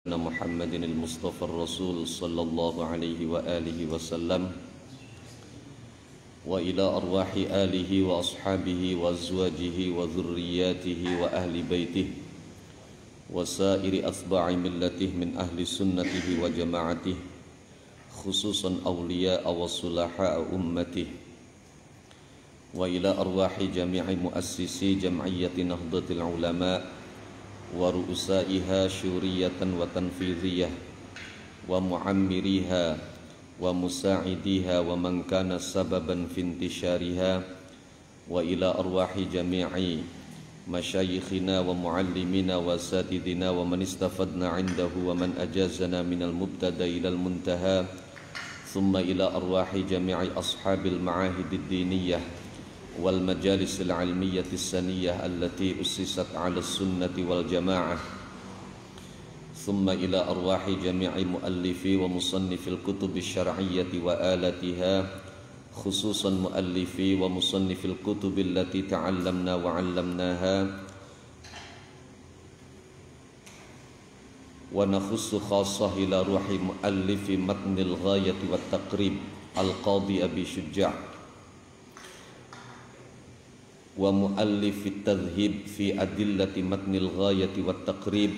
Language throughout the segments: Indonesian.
محمد المصطفى الرسول صلى الله عليه وآله وسلم وإلى أرواح آله وأصحابه وأزواجه وذرياته وأهل بيته وسائر أتباع ملته من أهل سنته وجماعته خصوصا أولياء وصلحاء أمته وإلى أرواح جميع مؤسسي جمعية نهضة العلماء ورؤسائها شورية وتنفيذية ومعمريها ومساعديها ومن كان سببا في انتشارها وإلى أرواح جميع مشايخنا ومعلمينا وأساتذتنا ومن استفدنا عنده ومن أجازنا من المبتدأ إلى المنتهى ثم إلى أرواح جميع أصحاب المعاهد الدينية والمجالس العلمية السنية التي أسست على السنة والجماعة ثم إلى أرواح جميع مؤلفي ومصنفي الكتب الشرعية وآلاتها خصوصا مؤلفي ومصنفي الكتب التي تعلمنا وعلمناها ونخص خاصة إلى روح مؤلف متن الغاية والتقريب القاضي أبي شجاع ومؤلف التذهيب في أدلة متن الغاية والتقريب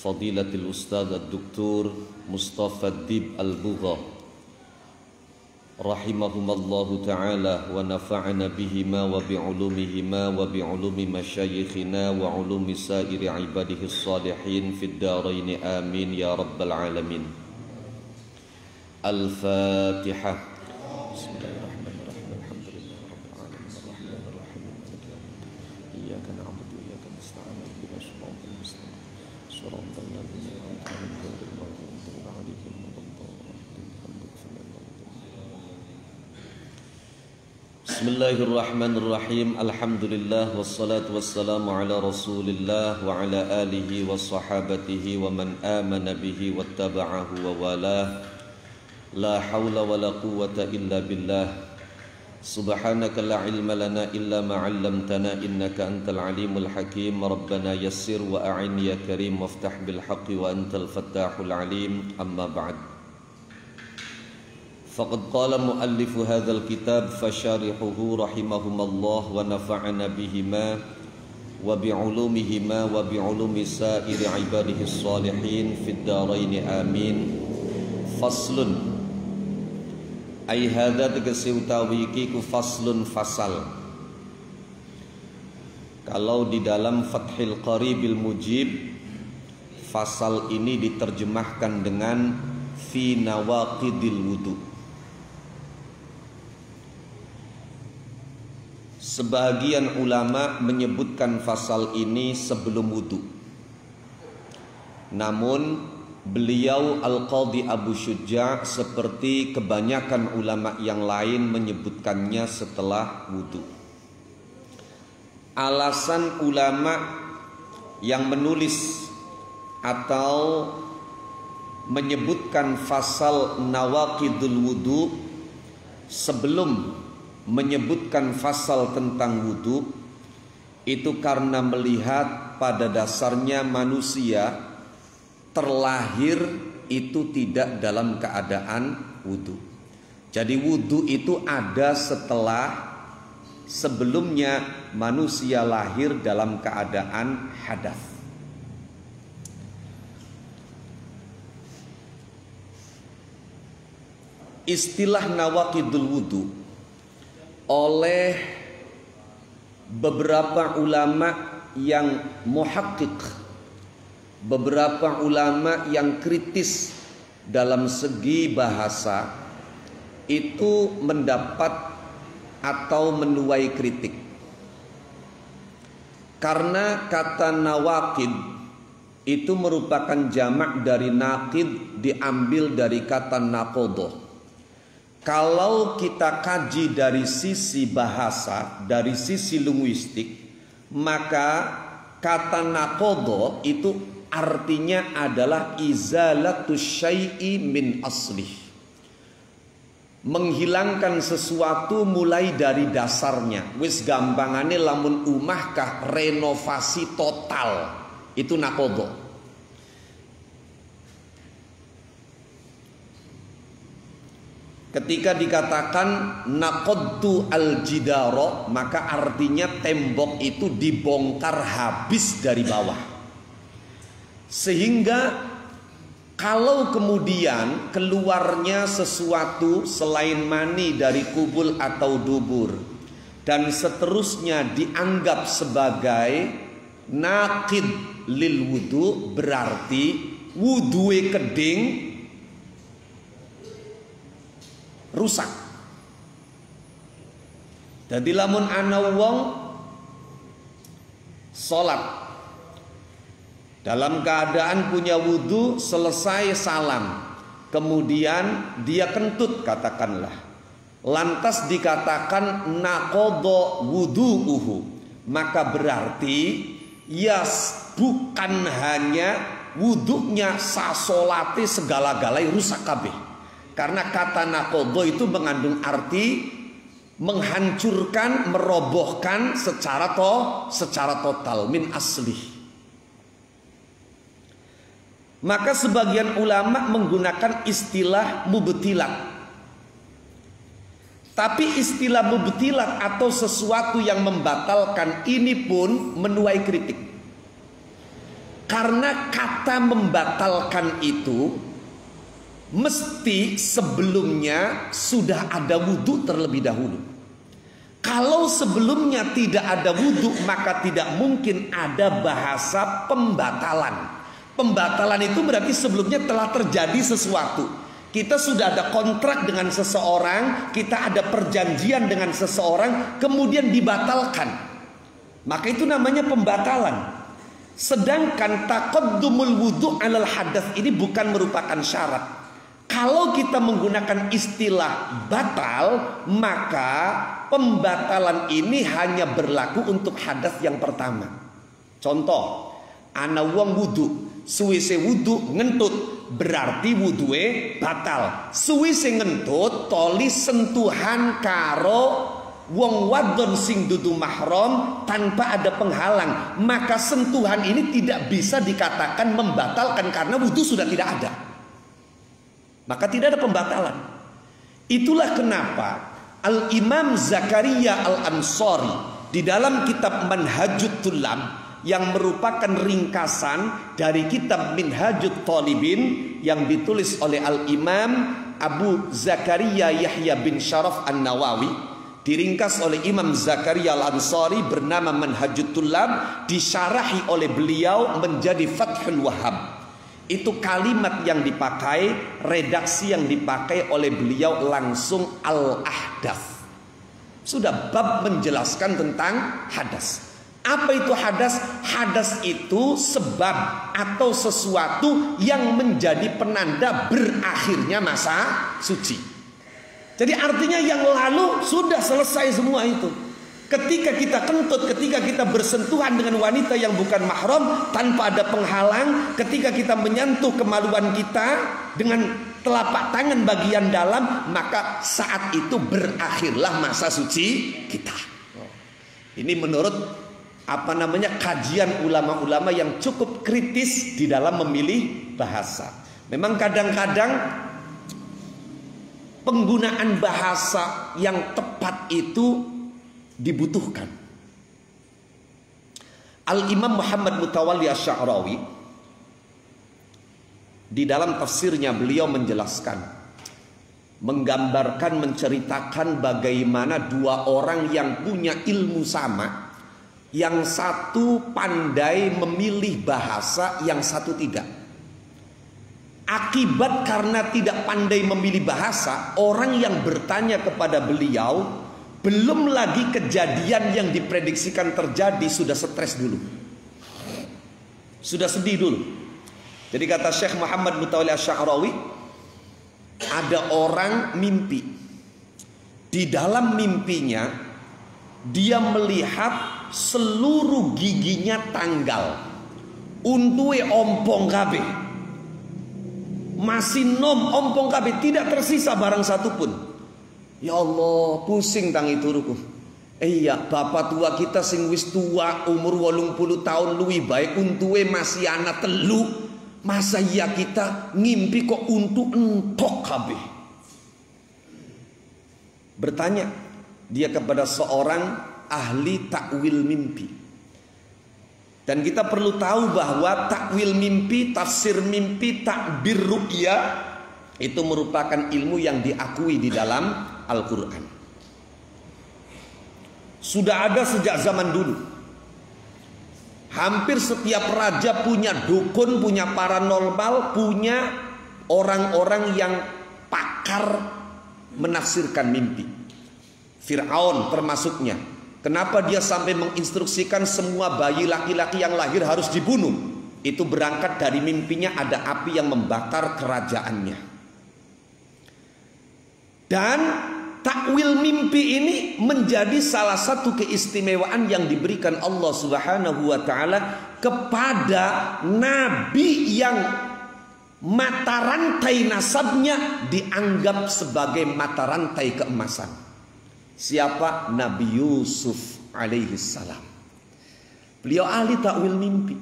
فضيلة الأستاذ الدكتور مصطفى الديب البغا رحمهما الله تعالى ونفعنا بهما وبعلومهما وبعلوم مشايخنا وعلوم سائر عباده الصالحين في الدارين آمين يا رب العالمين. الفاتحة. بسم الله الرحمن الرحيم. الحمد لله رب العالمين الرحمن الرحيم مالك يوم الدين إياك نعبد وإياك نستعين اهدنا الصراط المستقيم صراط الذين أنعمت عليهم غير المغضوب عليهم ولا الضالين. بسم الله الرحمن الرحيم. الحمد لله والصلاة والسلام على رسول الله وعلى آله وصحابته ومن آمن به واتبعه ووالاه. لا حول ولا قوة إلا بالله. سبحانك لا علم لنا إلا ما علمتنا إنك أنت العليم الحكيم. ربنا يسر وأعن يا كريم وافتح بالحق وأنت الفتاح العليم. أما بعد، فقد قال مؤلف هذا الكتاب فشارحه رحمهم الله ونفعنا بهما وبعلومهما وبعلوم سائر عباده الصالحين في الدارين آمين. فصل ay hadza tegese utawi iki ku faslun fasal. Kalau di dalam Fathil Qaribil Mujib, fasal ini diterjemahkan dengan fi nawaqidil wudu. Sebagian ulama menyebutkan fasal ini sebelum wudu. Namun beliau Al-Qadhi Abu Syuja' seperti kebanyakan ulama yang lain menyebutkannya setelah wudu. Alasan ulama yang menulis atau menyebutkan fasal nawaqidul wudu sebelum menyebutkan fasal tentang wudu itu karena melihat pada dasarnya manusia terlahir itu tidak dalam keadaan wudu. Jadi wudu itu ada sebelumnya manusia lahir dalam keadaan hadas. Istilah nawaqidul wudu oleh beberapa ulama yang muhaqqiq, beberapa ulama yang kritis dalam segi bahasa itu mendapat atau menuai kritik. Karena kata nawaqid itu merupakan jamak dari naqid, diambil dari kata naqodoh. Kalau kita kaji dari sisi bahasa, dari sisi linguistik, maka kata naqodoh itu artinya adalah izalatus syai'i min aslih, menghilangkan sesuatu mulai dari dasarnya. Wis gampangane lamun umah kah renovasi total, itu naqodoh. Ketika dikatakan naqadtu al-jidara, maka artinya tembok itu dibongkar habis dari bawah. Sehingga kalau kemudian keluarnya sesuatu selain mani dari kubul atau dubur dan seterusnya dianggap sebagai naqid lil wudu, berarti wudue keding rusak. Jadi lamun ana wong salat dalam keadaan punya wudu, selesai salam, kemudian dia kentut katakanlah, lantas dikatakan naqadha wudu'uhu, maka berarti ya bukan hanya wudunya, sasolate segala-galai rusak kabeh. Karena kata naqadha itu mengandung arti menghancurkan, merobohkan secara total min asli. Maka sebagian ulama menggunakan istilah mubtilat. Tapi istilah mubtilat atau sesuatu yang membatalkan ini pun menuai kritik. Karena kata membatalkan itu mesti sebelumnya sudah ada wudu terlebih dahulu. Kalau sebelumnya tidak ada wudu, maka tidak mungkin ada bahasa pembatalan. Pembatalan itu berarti sebelumnya telah terjadi sesuatu. Kita sudah ada kontrak dengan seseorang, kita ada perjanjian dengan seseorang, kemudian dibatalkan. Maka itu namanya pembatalan. Sedangkan taqaddumul wudu' alal hadas ini bukan merupakan syarat. Kalau kita menggunakan istilah batal, maka pembatalan ini hanya berlaku untuk hadas yang pertama. Contoh, ana wong wudu, suwise wudu ngentut, berarti wudue batal. Suwise ngentut toli sentuhan karo wong wadon sing dudu mahram tanpa ada penghalang, maka sentuhan ini tidak bisa dikatakan membatalkan karena wudu sudah tidak ada. Maka tidak ada pembatalan. Itulah kenapa Al-Imam Zakaria Al-Ansari di dalam kitab Manhajut Tullab yang merupakan ringkasan dari kitab Minhajut Talibin yang ditulis oleh Al-Imam Abu Zakaria Yahya bin Syaraf An-Nawawi, diringkas oleh Imam Zakaria Al-Ansari bernama Manhajut Tullab, disyarahi oleh beliau menjadi Fathul Wahhab. Itu kalimat yang dipakai, redaksi yang dipakai oleh beliau langsung al-ahdas. Sudah bab menjelaskan tentang hadas. Apa itu hadas? Hadas itu sebab atau sesuatu yang menjadi penanda berakhirnya masa suci. Jadi artinya yang lalu sudah selesai semua itu. Ketika kita kentut, ketika kita bersentuhan dengan wanita yang bukan mahram tanpa ada penghalang, ketika kita menyentuh kemaluan kita dengan telapak tangan bagian dalam, maka saat itu berakhirlah masa suci kita. Ini menurut kajian ulama-ulama yang cukup kritis di dalam memilih bahasa. Memang kadang-kadang penggunaan bahasa yang tepat itu dibutuhkan. Al-Imam Muhammad Mutawalli Asy-Sya'rawi di dalam tafsirnya beliau menjelaskan, menggambarkan, menceritakan bagaimana dua orang yang punya ilmu sama, yang satu pandai memilih bahasa, yang satu tidak. Akibat karena tidak pandai memilih bahasa, orang yang bertanya kepada beliau, belum lagi kejadian yang diprediksikan terjadi, sudah stres dulu, sudah sedih dulu. Jadi kata Syekh Muhammad Mutawalli Asy-Sya'rawi, ada orang mimpi. Di dalam mimpinya dia melihat seluruh giginya tanggal, untue ompong kabeh, masih nom ompong kabeh, tidak tersisa barang satupun. Ya Allah, pusing tangi turuku. Iya, bapak tua kita sing wis tua umur 80 tahun luwih baik untue masih anak telu. Masa iya kita ngimpi kok untu entok kabeh. Bertanya dia kepada seorang ahli takwil mimpi. Dan kita perlu tahu bahwa takwil mimpi, tafsir mimpi, takbir ru'ya itu merupakan ilmu yang diakui di dalam Al-Quran. Sudah ada sejak zaman dulu. Hampir setiap raja punya dukun, punya paranormal, punya orang-orang yang pakar menafsirkan mimpi. Fir'aun termasuknya. Kenapa dia sampai menginstruksikan semua bayi laki-laki yang lahir harus dibunuh? Itu berangkat dari mimpinya ada api yang membakar kerajaannya. Dan takwil mimpi ini menjadi salah satu keistimewaan yang diberikan Allah Subhanahu wa taala kepada nabi yang mata rantai nasabnya dianggap sebagai mata rantai keemasan. Siapa? Nabi Yusuf alaihi salam. Beliau ahli takwil mimpi.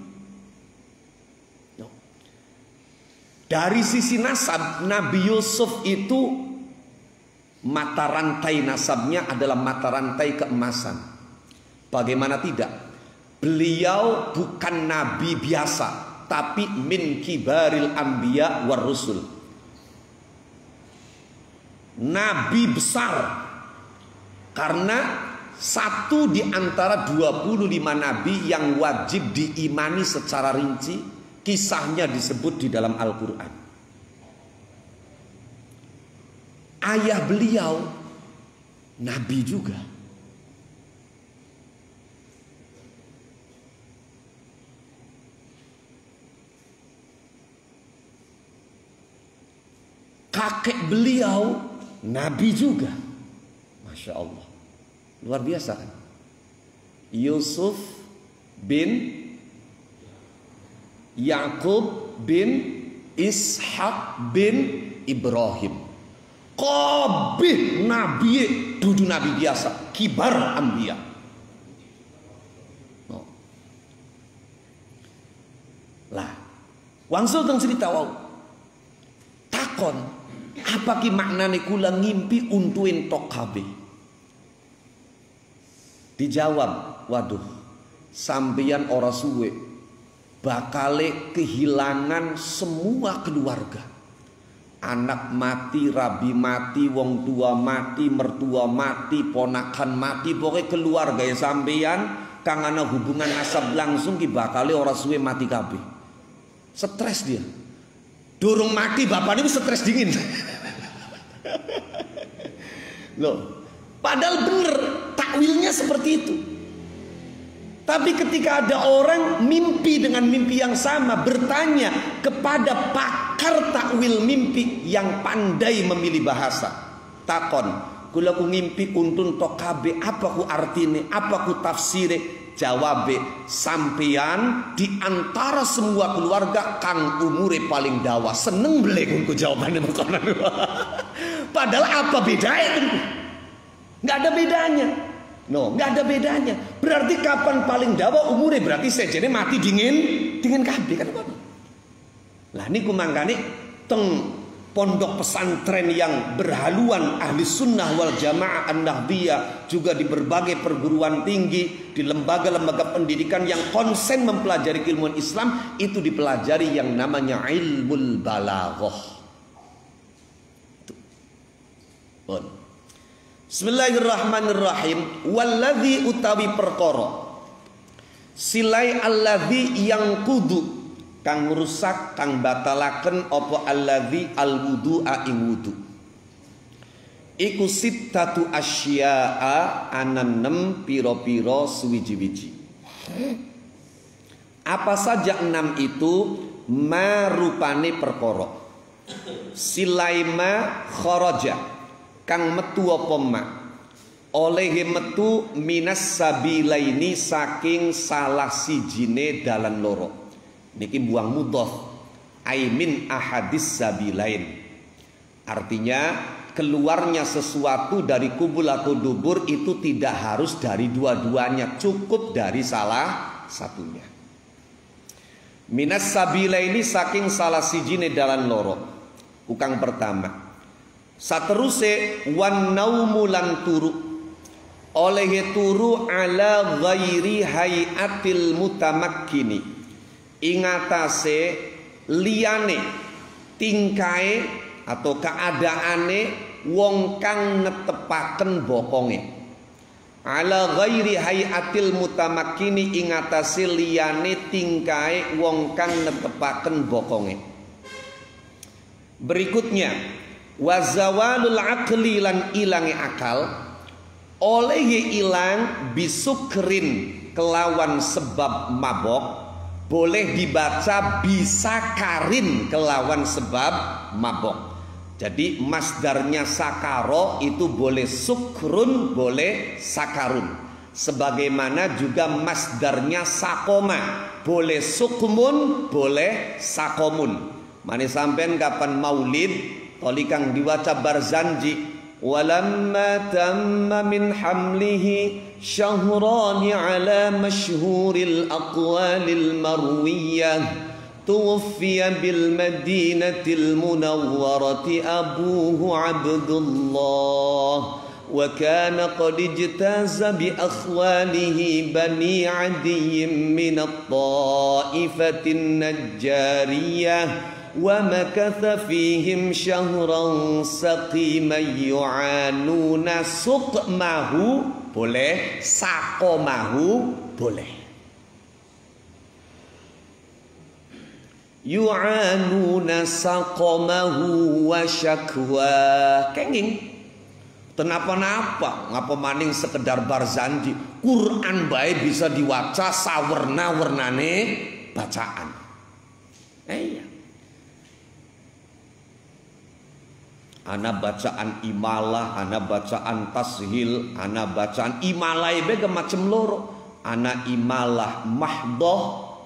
Dari sisi nasab, Nabi Yusuf itu mata rantai nasabnya adalah mata rantai keemasan. Bagaimana tidak? Beliau bukan nabi biasa, tapi min kibaril anbiya war rusul. Nabi besar. Karena satu di antara 25 nabi yang wajib diimani secara rinci, kisahnya disebut di dalam Al-Quran. Ayah beliau nabi juga. Kakek beliau nabi juga. Masya Allah, luar biasa kan? Yusuf bin Yakub bin Ishak bin Ibrahim. Qabih nabi, dudu nabi biasa, kibar anbiya. No. Lah, wangsul teng cerita wau. Takon, apa ki maknane kula ngimpi untuin tok kabeh? Dijawab, waduh, sampeyan ora suwe bakale kehilangan semua keluarga. Anak mati, rabi mati, wong tua mati, mertua mati, ponakan mati, pokoknya keluarga ya sampeyan kang ana hubungan nasab langsung ki bakale ora suwe mati kabeh. Stres dia. Durung mati bapaknya itu stres dingin. Loh, padahal bener takwilnya seperti itu. Tapi ketika ada orang mimpi dengan mimpi yang sama, bertanya kepada pakar takwil mimpi yang pandai memilih bahasa. Takon, kula ku ngimpi untun tok kabeh, apa ku artine, apa ku tafsire? Jawabe, sampeyan di antara semua keluarga kang umure paling dawa. Seneng beleng ku jawabannya bukan. Padahal apa bedanya? Nggak ada bedanya. No, nggak ada bedanya. Berarti kapan paling dawa umurnya? Berarti sejene mati dingin kabeh kan. Lah niku mangkane teng pondok pesantren yang berhaluan ahli sunnah wal jamaah an-nahdiyah, juga di berbagai perguruan tinggi, di lembaga-lembaga pendidikan yang konsen mempelajari keilmuan Islam, itu dipelajari yang namanya ilmul balaghah. Bismillahirrahmanirrahim. Walladzi utawi perkara silai alladzi yang kudu kang rusak kang batalaken apa alladzi alwudu'a ing wudu. Iku sittatu asya'a anan 6 pira-pira suwiji-wiji. Apa saja 6 itu? Marupane perkara. Silaima kharaja kang metu apa ma oleh metu minas sabilaini saking salah sijine dalan loro. Niki buang mudhaf aimin ahadis sabilain, artinya keluarnya sesuatu dari kubul atau dubur itu tidak harus dari dua-duanya, cukup dari salah satunya. Minas sabilaini saking salah sijine dalan loro. Ukang pertama, Sateruse wan naumu lan turu oleh turu ala ghairi hayatil mutamakkini ingatase liyane tingkae atau keadaane wong kang netepaken bokonge. Ala ghairi hayatil mutamakkini ingatase liyane tingkae wong kang netepaken bokonge. Berikutnya wazawalul aqli lan ilange akal oleh ilang bisukrin kelawan sebab mabok, boleh dibaca bisa karin kelawan sebab mabok. Jadi masdarnya sakaro itu boleh sukrun, boleh sakarun. Sebagaimana juga masdarnya sakoma, boleh sukmun, boleh sakomun. Mane sampean kapan maulid toli kang diwaca Barzanji, walamma tamma min hamlihi syahrani ala masyhuril aqwalil marwiyah tuwfiya bil madinatil munawwarati abuhu Abdullah wa kana qad ijtaza bi akhwalihi bani adiyyin min at-ta'ifatin najjariyah wa makatha fihim syahran saqiman yu'anuna suqmahu, boleh sakomahu, boleh yu'anuna saqamahu wa syakwa kenging kenapa-napa ngapa maning sekedar Barzanji Quran bae bisa diwaca sawerna-wernane bacaan. Iya. Ana bacaan imalah, ana bacaan tashil, ana bacaan imalai bega macam loro. Ana imalah mahdoh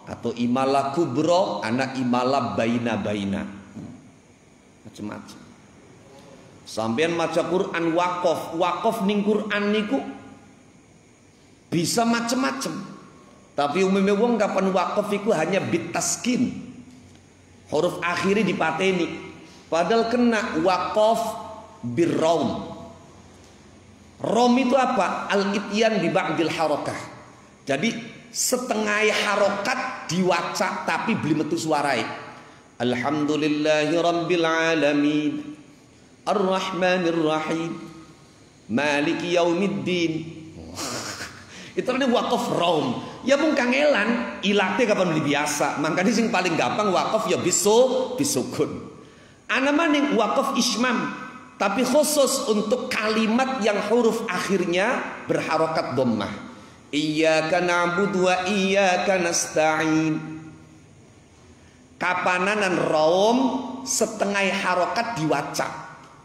atau imalah kubro, ana imalah baina-baina. Macam-macam. Sampean maca Quran wakof, wakof ning Quran niku bisa macam-macam. Tapi umumnya wong kapan wakof iku hanya bitaskin. Huruf akhirnya dipateni. Padahal kena wakof birraum. Rom itu apa? Al-ityan bi ba'dil harakah. Jadi setengah harokat diwaca tapi beli metu suarai. Alhamdulillahi rabbil alamin Ar-Rahmanir Rahim Maliki yaumiddin. Itu namanya wakof raum. Ya mung kangelan ilate kapan beli biasa. Makanya sing paling gampang wakof ya bisukun. Ana maning wakaf ismam, tapi khusus untuk kalimat yang huruf akhirnya berharokat dhammah. Iyyaka na'budu wa iyyaka nasta'in. Kapananan raum setengah harokat diwaca.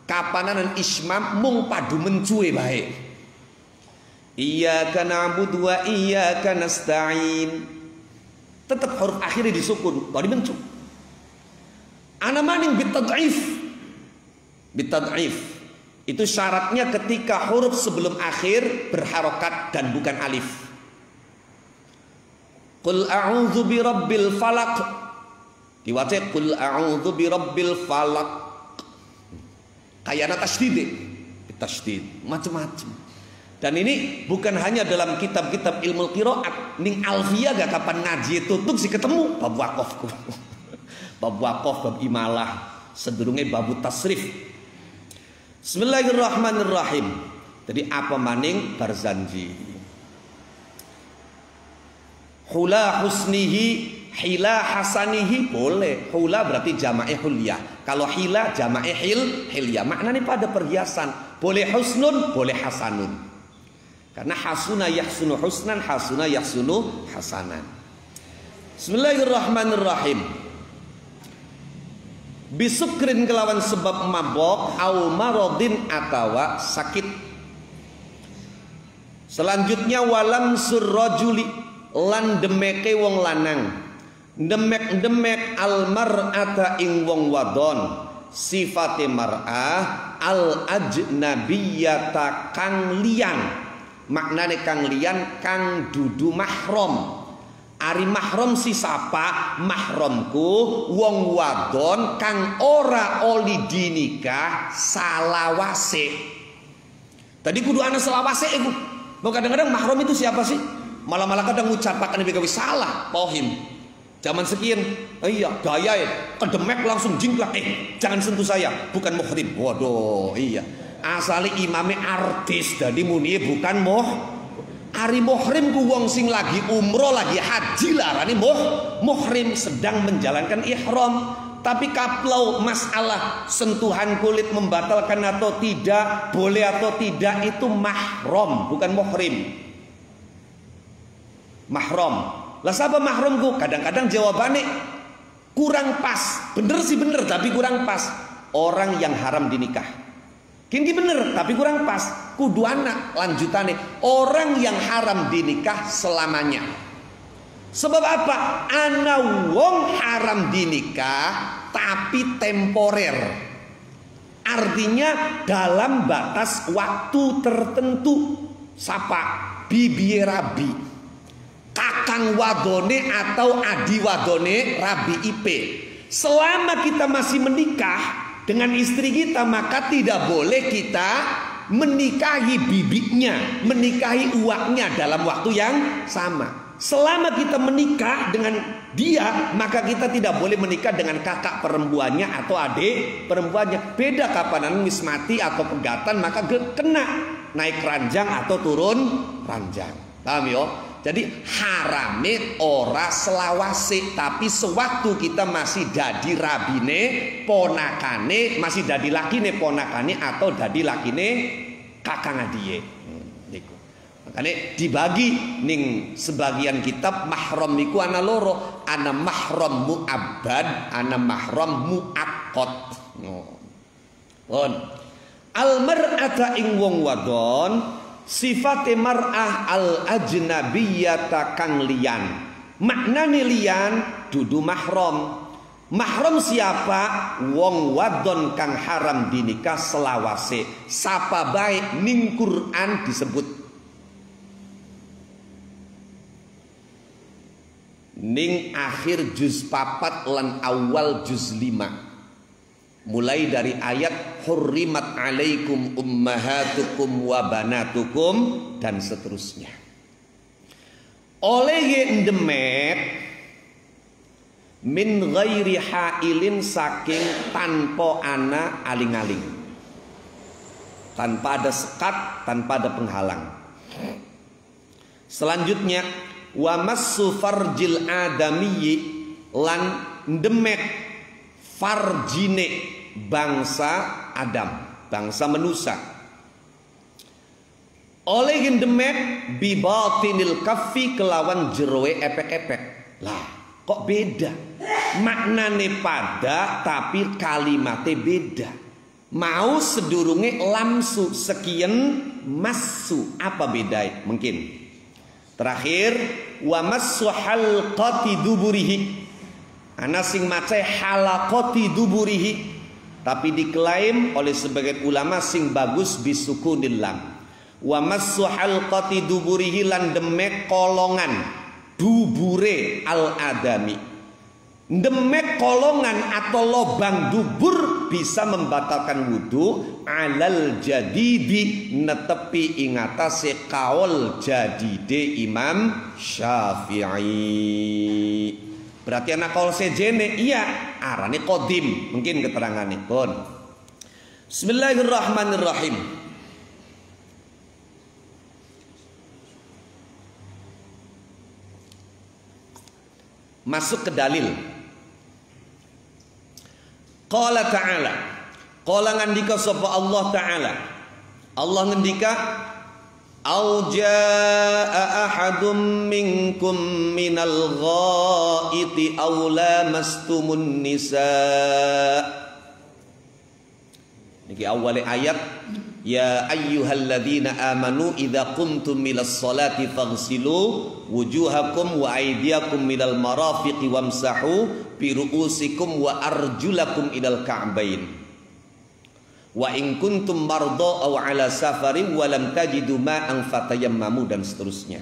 Kapananan ismam mung padu mencuwe bae. Iyyaka na'budu wa iyyaka nasta'in. Tetap huruf akhirnya disukun, baru mencu. Ana maning bitad'if. Bitad'if itu syaratnya ketika huruf sebelum akhir berharokat dan bukan alif. Qul a'udzu birabbil falaq diwaca qul a'udzu birabbil falaq. Kayana tasydid, tasydid macam-macam. Dan ini bukan hanya dalam kitab-kitab ilmu qiraat, ning alfiyah gak kapan ngaji tutup sih ketemu bab waqaf. Bab waqaf, bab imalah, sedurunge bab tasrif. Bismillahirrahmanirrahim. Jadi apa maning Barzanji? Hula husnihi, hila hasanihi boleh. Hula berarti jama'i hulyah. Kalau hila jama'i hilyah. Maknanya pada perhiasan. Boleh husnun, boleh hasanun. Karena hasuna yahsunu husnan, hasuna yahsunu hasanan. Bismillahirrahmanirrahim. Bisukrin kelawan sebab mabok au marodin atawa sakit. Selanjutnya walam surrajuli lan demeke wong lanang. Demek-demek al mar'ata ing wong wadon. Sifate mar'ah al ajnabiyata kang liyan. Maknane kang liyan kang dudu mahram. Ari mahram si sapa? Mahramku wong wadon kang ora oli dinikah salawase. Tadi kudu ana salawase iku. Kadang-kadang mahram itu siapa sih? Malah kadang ngucapakan lebih salah, pohim. Zaman sekian, iya gaya ya, kedemek langsung jingklak. Jangan sentuh saya, bukan muhrim. Waduh, iya. Asali imame artis, jadi muni bukan Ari muhrim ku wong sing lagi umroh lagi haji larani muhrim sedang menjalankan ihram. Tapi kaplau masalah sentuhan kulit membatalkan atau tidak, boleh atau tidak itu mahram, bukan muhrim. Mahram. Lah sapa mahramku? Kadang-kadang jawabannya kurang pas. Bener sih bener tapi kurang pas. Orang yang haram dinikah. Kini bener tapi kurang pas. Kudu anak lanjutannya orang yang haram dinikah selamanya. Sebab apa? Ana wong haram dinikah tapi temporer. Artinya dalam batas waktu tertentu. Sapa? Bibi rabi, kakang wadone atau adi wadone rabi ipe. Selama kita masih menikah dengan istri kita, maka tidak boleh kita menikahi bibinya, menikahi uaknya dalam waktu yang sama. Selama kita menikah dengan dia, maka kita tidak boleh menikah dengan kakak perempuannya atau adik perempuannya. Beda kapanan wis mati atau pegatan, maka kena naik ranjang atau turun ranjang. Paham yo? Jadi harame ora selawase, tapi sewaktu kita masih dadi rabine ponakane, masih dadi lakine ponakane atau dadi lakine kakang adie. Niku. Makane dibagi ning sebagian kitab mahram niku ana loro, ana mahram muabbad, ana mahram muaqqad. Al mar'ata ing wong wadon sifate mar'ah al ajnabiyata kang liyan. Maknane liyan dudu mahram. Mahram siapa? Wong wadon kang haram dinikah selawase. Sapa baik ning Quran disebut. Ning akhir juz 4 lan awal juz 5. Mulai dari ayat hurrimat alaikum ummahatukum wa banatukum dan seterusnya. Oleh ndemet min ghairi hailin saking tanpa ana aling-aling. Tanpa ada sekat, tanpa ada penghalang. Selanjutnya wa massu farjil adamiyyi lan ndemet farjine bangsa Adam, bangsa manusia. Oleh gendemet bibatinil kaffi kelawan jeroe epek-epek. Lah, kok beda? Maknane pada tapi kalimatnya beda. Mau sedurunge lamsu sekian masu, apa beda? Mungkin. Terakhir wa massu halqati duburihi. Ana sing maca halaqati duburihi. Tapi diklaim oleh sebagian ulama sing bagus bisukunil lam. Wa massu halqati duburihi lan demek kolongan dubure al adami. Demek kolongan atau lobang dubur bisa membatalkan wudu alal jadidi netepi ingatase kaul jadide Imam Syafi'i. Berarti anak kaul sejene iya arane qadim, mungkin keterangannya pun. Bismillahirrahmanirrahim. Masuk ke dalil. Qala ta'ala. Qala ngandika sapa Allah Ta'ala. Allah ngendika au jaa ahadum minkum minal ghaiti aw lamastumun nisa. Niki awal ayat ya ayyuhalladzina amanu idza qumtum milas salati faghsilu wujuhakum wa aydiyakum minal marafiqi wamsahu bi ru'usikum wa arjulakum ilal ka'bain. Wa in kuntum marda aw ala safarin wa lam tajidu ma'an fatayammamu dan seterusnya.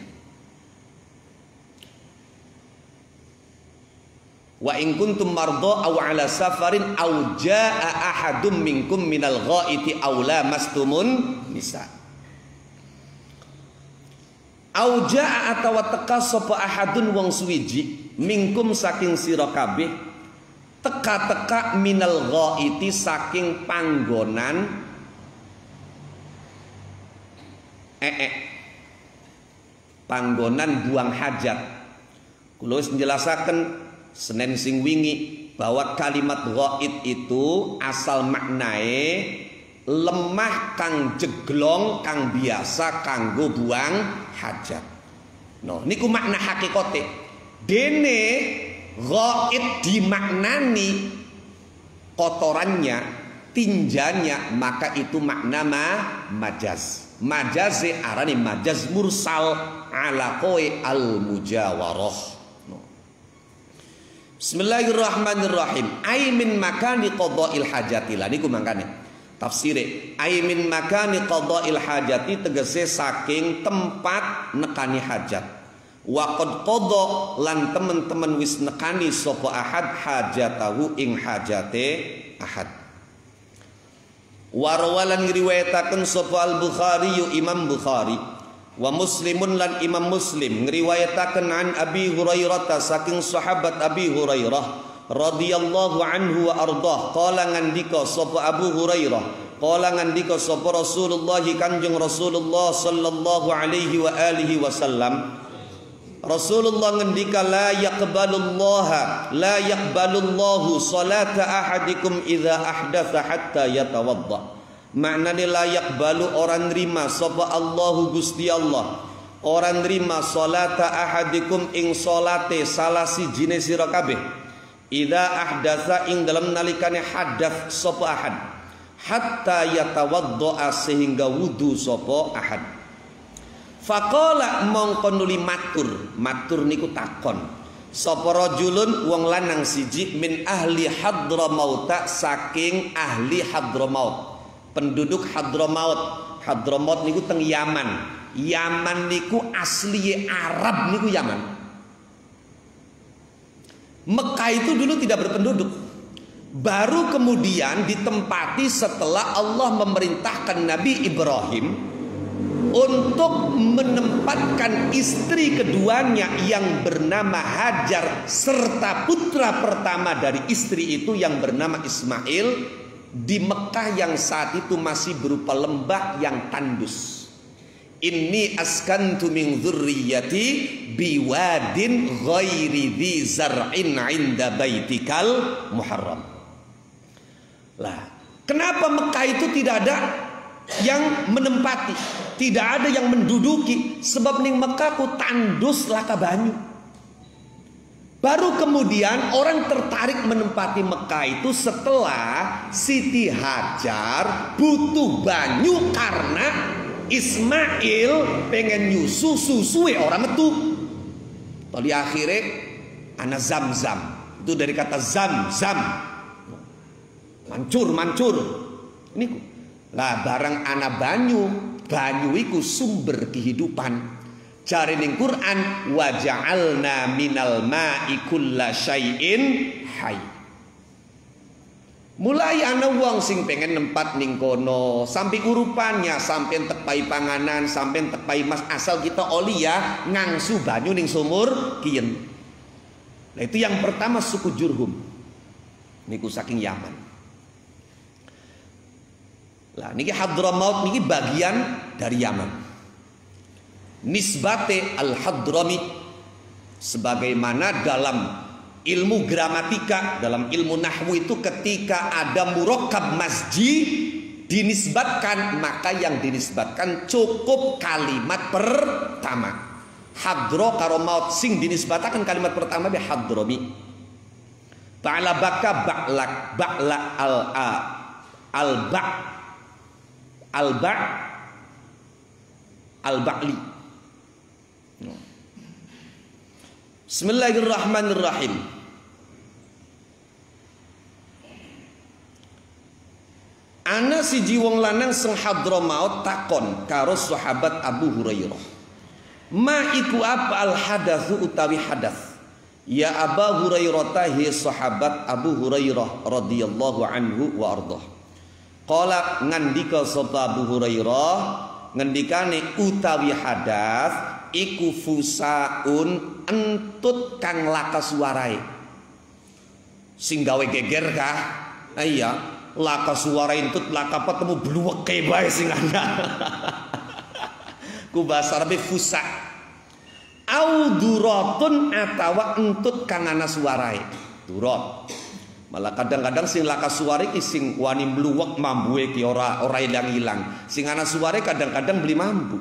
Wa in kuntum marda aw ala safarin aw jaa ahadum minkum minal ghaiti aw lamastumun nisa. Aw jaa atawa teka sapa ahadun wong suwiji minkum saking sira kabeh teka-teka minal ghaiti saking panggonan panggonan buang hajat. Kula wis njelasaken Senin sing wingi bahwa kalimat ghaid itu asal maknae lemah kang jeglong kang biasa kanggo buang hajat. No, niku makna hakikate. Dene ghaid dimaknani kotorannya, tinjanya, maka itu makna majaz. Majaze arane majaz mursal ala qoi al mujawarah. No. Bismillahirrahmanirrahim. Ai min makani qada'il hajati. Lah niku mangkane tafsire ai min makani qada'il hajati tegese saking tempat nekani hajat. Wa qad qada lan temen-temen wis nekani sapa ahad hajatahu ing hajate ahad. Warwalan ngriwayataken sapa Al-Bukhari Imam Bukhari wa Muslimun lan Imam Muslim ngriwayataken an Abi Hurairah saking sahabat Abi Hurairah radhiyallahu anhu wa ardhah qala ngandika sapa Abu Hurairah qala ngandika sapa Rasulullah Kanjeng Rasulullah sallallahu alaihi wa alihi wasallam Rasulullah ngendika la yaqbalullahu salata ahadikum idza ahdatsa hatta yatawadda. Maknane la yaqbalu orang nerima sapa Allahu Gusti Allah. Orang nerima salata ahadikum ing salate salah sijine sira kabeh. Idza ahdatsa ing dalam nalikane hadath sapa ahad. Hatta yatawadda sehingga wudu sapa ahad. Faqala mongko nuli matur niku takon sapa rajulun wong lanang siji min ahli Hadramaut saking ahli Hadramaut penduduk Hadramaut niku teng Yaman niku asli Arab niku Yaman. Mekah itu dulu tidak berpenduduk, baru kemudian ditempati setelah Allah memerintahkan Nabi Ibrahim untuk menempatkan istri keduanya yang bernama Hajar serta putra pertama dari istri itu yang bernama Ismail di Mekah yang saat itu masih berupa lembah yang tandus. Inni askantu min dzurriyyati biwadin ghairi dzi zar'in 'inda baitikal muharram. Lah, kenapa Mekah itu tidak ada yang menempati, tidak ada yang menduduki? Sebab ning Mekah ku tandus laka banyu. Baru kemudian orang tertarik menempati Mekah itu setelah Siti Hajar butuh banyu karena Ismail pengen nyusu susue orang metu. Tadi akhirnya ana Zam-Zam. Itu dari kata zam-zam. Mancur. Ini lah barang ana banyu iku sumber kehidupan. Jare ning Quran wa ja'alna minal ma'i kulla syai'in hayy. Mulai ana wong sing pengen nempat ning kono sampai urupannya, sampai tepai panganan, sampai tepai mas asal kita oli ya ngangsu banyu ning sumur kien. Nah itu yang pertama suku Jurhum. Niku saking Yaman. Lah niki Hadramaut niki bagian dari Yaman. Nisbate al-Hadrami sebagaimana dalam ilmu gramatika, dalam ilmu nahwu itu ketika ada murakkab masji dinisbatkan, maka yang dinisbatkan cukup kalimat pertama. Hadro karo maut sing dinisbatkan kalimat pertama be Hadrami. Ta'ala baka ba'la al-ba'li. Bismillahirrahmanirrahim. Ana siji wong lanang sing Hadramaut takon karo sahabat Abu Hurairah. Ma iku apa al hadatsu utawi hadas. Ya Aba Hurairah, hi sahabat Abu Hurairah radhiyallahu anhu wa ardhah. Qala ngandika sapa Abu Hurairah, ngendikane utawi hadas iku fusaun entut kang laka suarae. Sing gawe geger kah? Iya, laka suara entut laka ketemu bluweke bae sing ana. Ku bahasa Arab fusa. Au duratun atawa entut kang ana suarae. Durat. Malah kadang-kadang sing laka suara iki sing wani mluwek mambue ki ora ilang-ilang. Sing ana suare kadang-kadang beli mambu.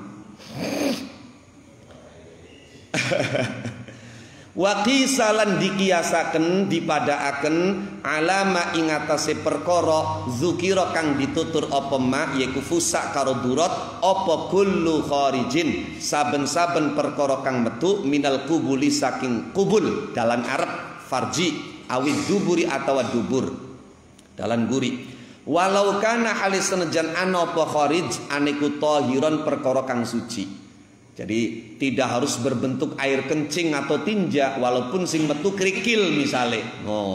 Wa qisalan dikiasaken dipadaaken alama ing atase perkara zukira kang ditutur apa ma yaiku fusa karo durat apa kullu kharijin saben-saben perkara kang metu minal kubuli saking kubul dalan arep farji awid duburi atawa dubur dalan guri walau kana halis senajan ana apa kharij aniku tahiron perkara kang suci. Jadi tidak harus berbentuk air kencing atau tinja walaupun sing metu kerikil misale. Oh,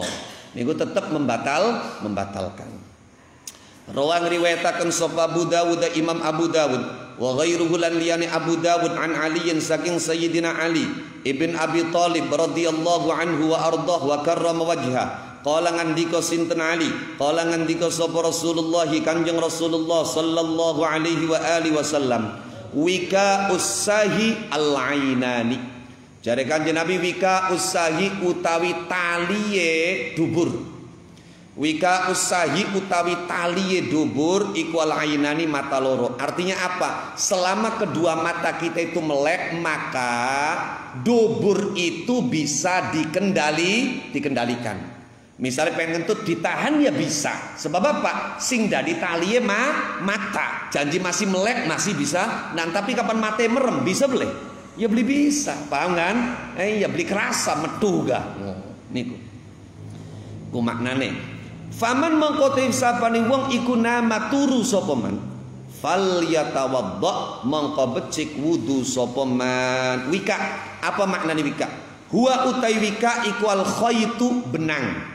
niku tetap membatalkan. Rawang riwayataken sapa Abu Dawud Imam Abu Dawud wa ghairuhu lan liyane Abu Dawud an Aliin saking Sayyidina Ali ibn Abi Thalib radhiyallahu anhu wa ardhah wa karrama wajha. Qala ngandika sinten Ali, qala ngandika sapa Rasulullah Kanjeng Rasulullah sallallahu alaihi wa alihi wasallam. Wika usahi al-ainani. Jare Kanjeng Nabi wika usahi utawi taliye dubur. Wika usahi utawi taliye dubur iku al-ainani mata loro. Artinya apa? Selama kedua mata kita itu melek maka dubur itu bisa dikendalikan. Misalnya pengen ngentut ditahan ya bisa. Sebab apa? Sing dadi taliye mata. Janji masih melek masih bisa. Nah tapi kapan mate merem bisa boleh? Ya beli bisa. Paham kan? Ya beli kerasa metu gak? Niku. Ku maknane. Faman mengkotif sapane wong iku nama turu sapa man. Fal yatawadda mongko becik wudu sapa man. Wika. Apa maknane wika? Huwa utai wika iku al khaitu benang.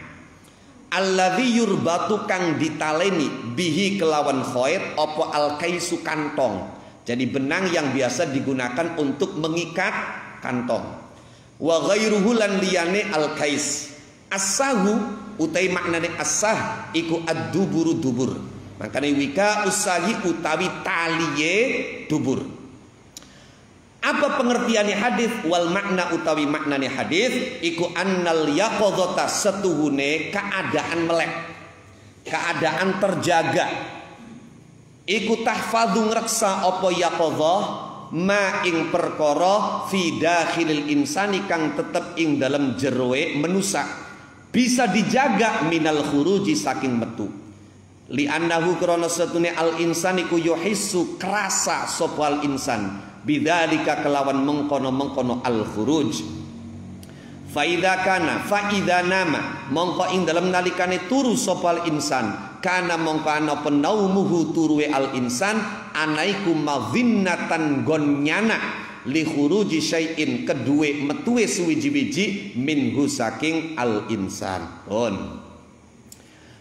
Alladzi yurbatu kang ditaleni bihi kelawan khoit apa al-kaisu kantong. Jadi benang yang biasa digunakan untuk mengikat kantong. Wa ghairuhu lan liyane al-kais. As-sahu utai maknane as-sah iku ad-duburu dubur. Makane wika usahi utawi taliye dubur. Apa pengertiannya hadis wal makna utawi maknane hadis iku annal yaqadhata setuhune keadaan melek, keadaan terjaga iku tahfadhu ngreksa apa yaqadhah ma ing perkara fi dakhilil insani kang tetep ing dalam jeroe menusa bisa dijaga minal khuruji saking metu li annahu krana setune al insani ku yuhissu krasa sopal insan bidzalika kelawan mengkono al khuruj. Faida kana faida nama mongko ing dalam nalikane turu sopal insan kana mongko ana penaumuhu turuwe al insan anaiku madzinnatan gonyana li khuruji syai'in kedue metuwe suwiji-wiji minhu saking al insan.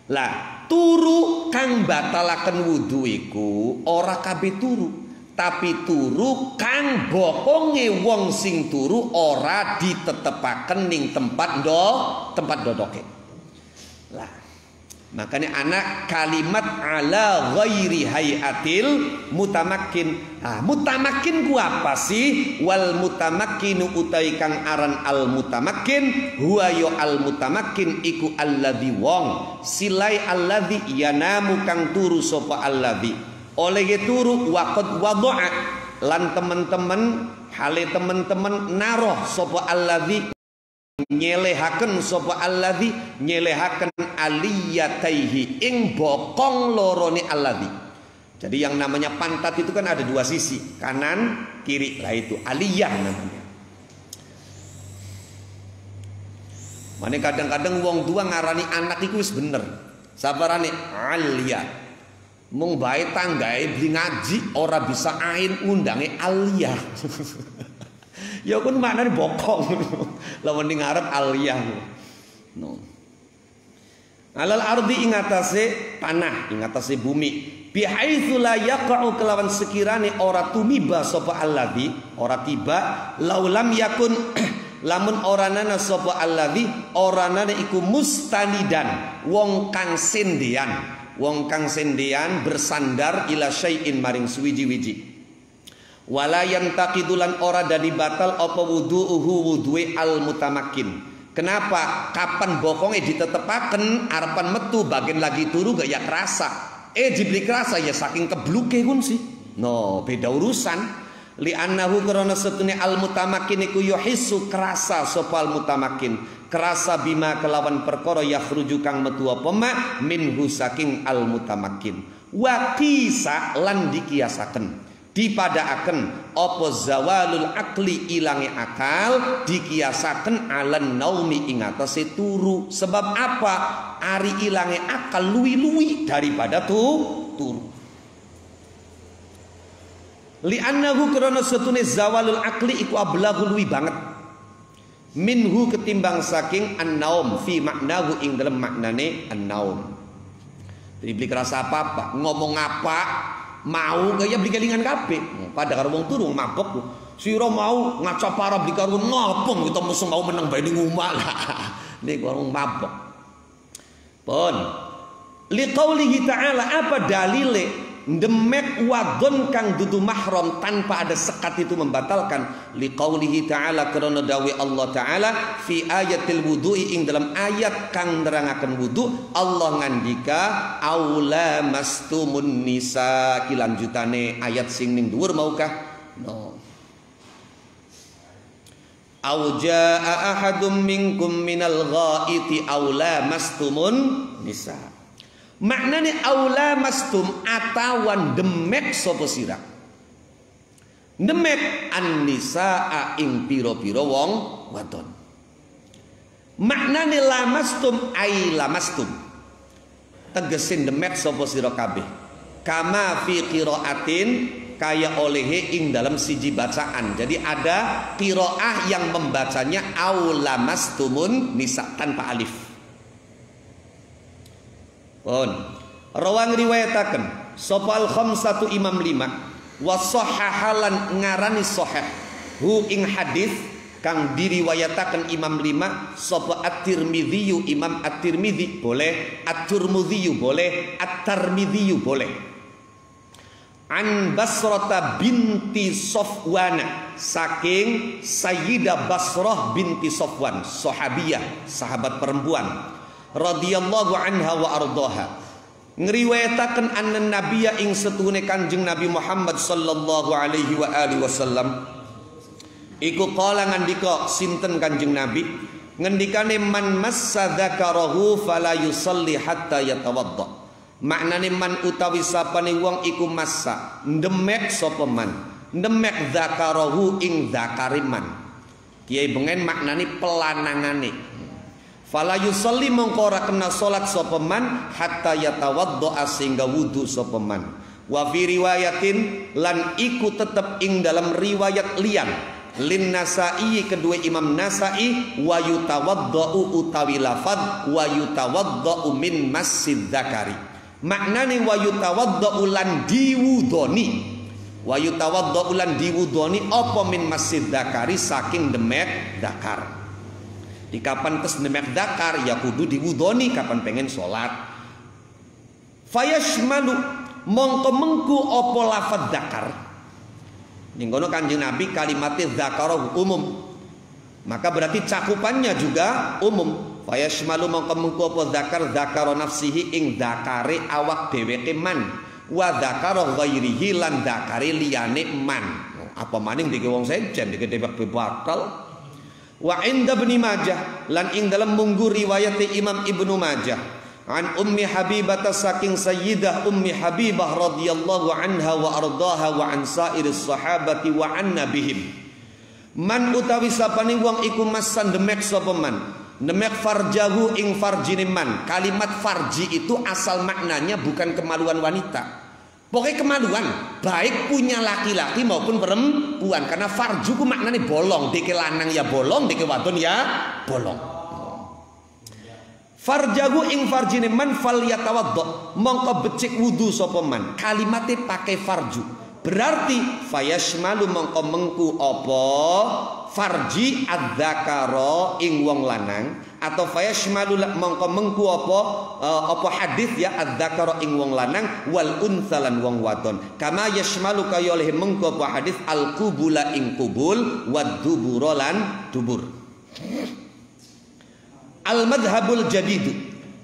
Lah turu kang batalaken wudu iku ora kabeh turu. Tapi turu kang bokonge wong sing turu ora ditetepaken ning tempat dodoke. Lah makanya anak kalimat ala ghairi hayatil mutamakkin. Mutamakkin ku apa sih? Wal mutamakkinu utai kang aran al mutamakkin huwa yo al mutamakkin iku alladzi wong silai alladzi yanamu kang turu sapa alladzi oleh turu waqad wada'a lan teman-teman hale teman-teman naroh sapa alladzi nyelehaken sapa alladzi nyelehaken aliyataihi ing bokong lorone alladzi. Jadi yang namanya pantat itu kan ada dua sisi, kanan kiri, lah itu aliyah namanya. Mane kadang-kadang wong tua ngarani anak iku wis bener. Sabarane aliyah. Mung bae tanggae beli ngaji ora bisa ain undange aliyah. Ya kun maknane bokong. Lawan ning ngarep aliyah. No. Alal ardi ing atase tanah, ing atase bumi. Bihaitsu la yaqa'u kelawan sekirane ora tumiba sapa alladzi, ora tiba laulam yakun lamun oranana sapa alladzi, oranana iku mustanidan, wong kang sendean, wong kang sendean bersandar ila syai'in maring suwiji-wiji. Wala yantaqidulan ora dadi batal apa wudu'uhu wudu'e al mutamakin. Kenapa? Kapan bokonge ditetepaken arepan metu bagian lagi turu gak ya kerasa. Dibeli kerasa ya saking kebluke kun sih. No, beda urusan. Li annahu karena setune al mutamakin iku yuhissu kerasa sapa al mutamakin. Kerasa bima kelawan perkara yakhruju kang metu apa ma minhu saking al mutamakin. Wa qisa lan dikiasaken. Dipadaaken apa zawalul akli ilange akal dikiasaken alan naumi ing atase turu. Sebab apa? Ari ilange akal luwi-luwi daripada turu. Li annahu karena setune zawalul akli iku ablagu luwi banget minhu ketimbang saking an-naum fi maknahu ing dalam maknane an-naum. Jadi beli kerasa apa-apa, ngomong apa mau gaya beli kelingan kabeh. Pada karo wong turu mabok sira mau ngaca para beli karo ngopong kita mesti mau meneng bae ning omah lah. Nek wong mabok. Pun liqaulihi ta'ala apa dalile ndemek wadon kang dudu mahram tanpa ada sekat itu membatalkan. Liqaulihi ta'ala karena dawi Allah ta'ala fi ayatil wudu'i ing dalam ayat kang nerangaken wudu Allah ngandika aula mastumun nisa. Kilanjutane ayat sing ning dhuwur maukah? No. Au jaa ahadum minkum minal ghaiti aula mastumun nisa. Maknane aula mastum atawan demek sapa sira. Demek an-nisaa ing pira-pira wong wadon. Maknane lamastum ai lamastum. Tegesin demek sapa sira kabeh. Kama fi qiraatin kaya olehe ing dalam siji bacaan. Jadi ada qiraah yang membacanya aula mastumun nisa tanpa alif. Pun rawang riwayataken sapa al khamsatu imam 5 wa sahahalan ngarani sahih hu ing hadis kang diriwayataken imam 5 sapa at-Tirmidzi imam at-Tirmidzi boleh at-Tirmidzi boleh at-Tirmidzi boleh an Basrata binti Safwan saking Sayyidah Basrah binti Safwan sahabiyah sahabat perempuan radhiyallahu anha wa ardaha ngriwayataken anna nabiyya ing setune Kanjeng Nabi Muhammad sallallahu alaihi wa alihi wasallam iku kala ngandika sinten Kanjeng Nabi ngendikane man massa dzakarahu fala yusalli hatta yatawadda. Maknane man utawi sapane wong iku massa ndemek sapa man ndemek dzakarahu ing dzakariman. Kiai bengen maknane pelanangane. Fala yusalli mongko ora kena salat sapa man hatta yatawaddo sehingga wudu sapa man. Wa fi riwayatin lan iku tetep ing dalam riwayat liyan lin Nasa'i kedua Imam Nasa'i wa yutawaddau utawi lafaz wa yutawaddau min masjid dzakari. Maknane wa yutawaddau lan diwudoni. Wa yutawaddau lan diwudoni apa min masjid dzakari saking demek dzakar. Di kapan tes demek dakar ya kudu diwudoni kapan pengen sholat. Fayashmalu mongko mengku opo lafad dakar. Ninggono Kanjeng Nabi kalimatnya dakar umum. Maka berarti cakupannya juga umum. Fayashmalu mongko mengku opo dakar dakar nafsihi ing dakare awak dheweke man. Wa dakar ghairihi lan dakare liyane man. Apa maning dike wong sejen dike debak bakal. Wa inda Ibnu Majah lan ing dalam munggu riwayat Imam Ibnu Majah an Ummi Habibah saking Sayyidah Ummi Habibah radhiyallahu anha wa ardaha wa an sairis sahabati wa an nabihim man utawi sapane wong iku masan demek sapa man demek farjahu ing farjine man. Kalimat farji itu asal maknanya bukan kemaluan wanita Pokoknya kemaluan, baik punya laki-laki maupun perempuan. Karena farju ku maknanya bolong, deke lanang ya bolong, deke wadon ya bolong. Farjahu ing farjine man falyatawaddo, mongko becik wudu sapa man. Kalimatnya pakai farju. Berarti fayashmalu mongko mengku apa farji adzakara ing wong lanang, atau fayashmalu mongko mengku apa hadis ya adzakara ing wong lanang wal unsalan wong wadon. Kama yashmalu kaya oleh mengku apa hadis al qubula ing kubul wad dubura lan dubur. Al madhabul jadidu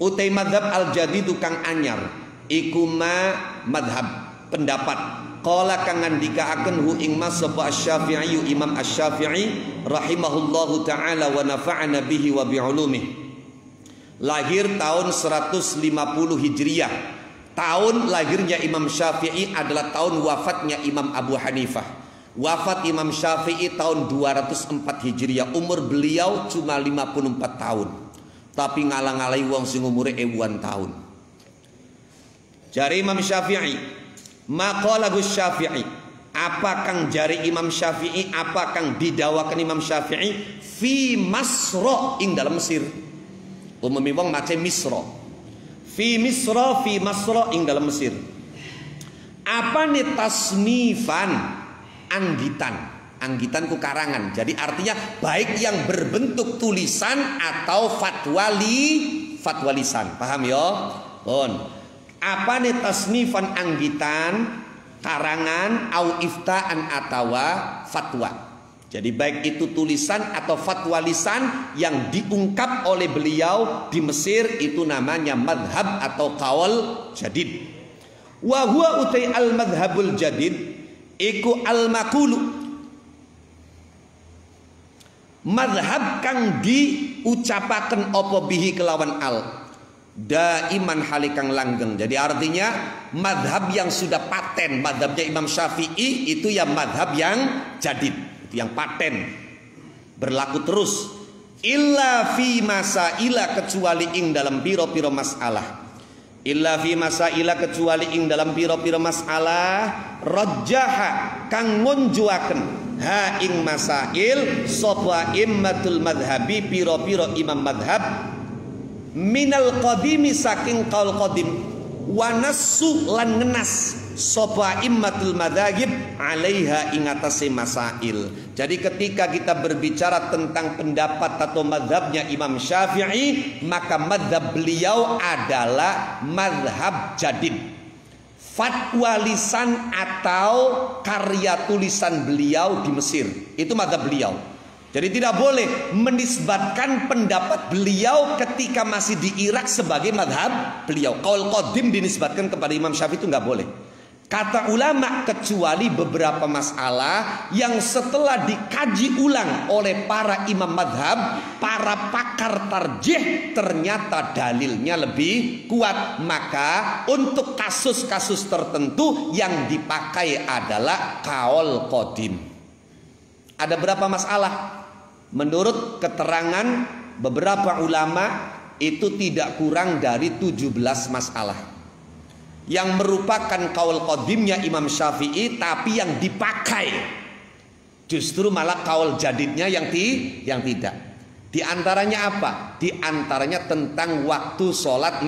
utai madhab al jadidu kang anyar iku ma madhab pendapat qala kang ngandikaaken hu ing mas sapa asy-Syafi'i Imam Asy-Syafi'i rahimahullahu taala wa nafa'ana bihi wa bi ulumih. Lahir tahun 150 Hijriah. Tahun lahirnya Imam Syafi'i adalah tahun wafatnya Imam Abu Hanifah. Wafat Imam Syafi'i tahun 204 Hijriah. Umur beliau cuma 54 tahun. Tapi ngalang-alai wong sing umure ebuan tahun. Jari Imam Syafi'i, maqala Gus Syafi'i, apa kang jari Imam Syafi'i, apa kang didawakan Imam Syafi'i fi Masra ing dalam Mesir. Umumi wong mace Misra. Fi Misra fi Masra ing dalam Mesir. Apa nih tasnifan anggitan. Anggitan ku karangan. Jadi artinya baik yang berbentuk tulisan atau fatwa lisan. Paham ya? Pun. Apa nih tasnifan anggitan, karangan, au iftaan atawa fatwa. Jadi baik itu tulisan atau fatwa lisan yang diungkap oleh beliau di Mesir itu namanya madhab atau qaul jadid. Wa huwa utai al madhabul jadid iku al makulu. Madhab kang diucapaken apa bihi kelawan al daiman halikang langgeng. Jadi artinya madhab yang sudah paten. Madhabnya Imam Syafi'i itu ya madhab yang jadid, itu yang paten, berlaku terus. Illa fi masaila kecuali ing dalam piro-piro masalah. Illa fi masaila kecuali ing dalam piro-piro masalah rajjaha kang ngunjuaken ha ing masail sapa immatul madhabi piro-piro imam madhab minal qadimi saking qaul qadim wa nassu lan ngenas sapa immatul madzhab alaiha ing atase masail. Jadi ketika kita berbicara tentang pendapat atau madhabnya Imam Syafi'i, maka madhab beliau adalah madhab jadid, fatwa lisan atau karya tulisan beliau di Mesir. Itu madhab beliau. Jadi tidak boleh menisbatkan pendapat beliau ketika masih di Irak sebagai madhab beliau. Qaul qadim dinisbatkan kepada Imam Syafi'i itu nggak boleh. Kata ulama kecuali beberapa masalah yang setelah dikaji ulang oleh para imam madhab, para pakar tarjih, ternyata dalilnya lebih kuat. Maka untuk kasus-kasus tertentu yang dipakai adalah qaul qadim. Ada berapa masalah? Menurut keterangan beberapa ulama itu tidak kurang dari 17 masalah yang merupakan qaul qadimnya Imam Syafi'i, tapi yang dipakai justru malah qaul jadidnya yang tidak. Di antaranya apa? Di antaranya tentang waktu sholat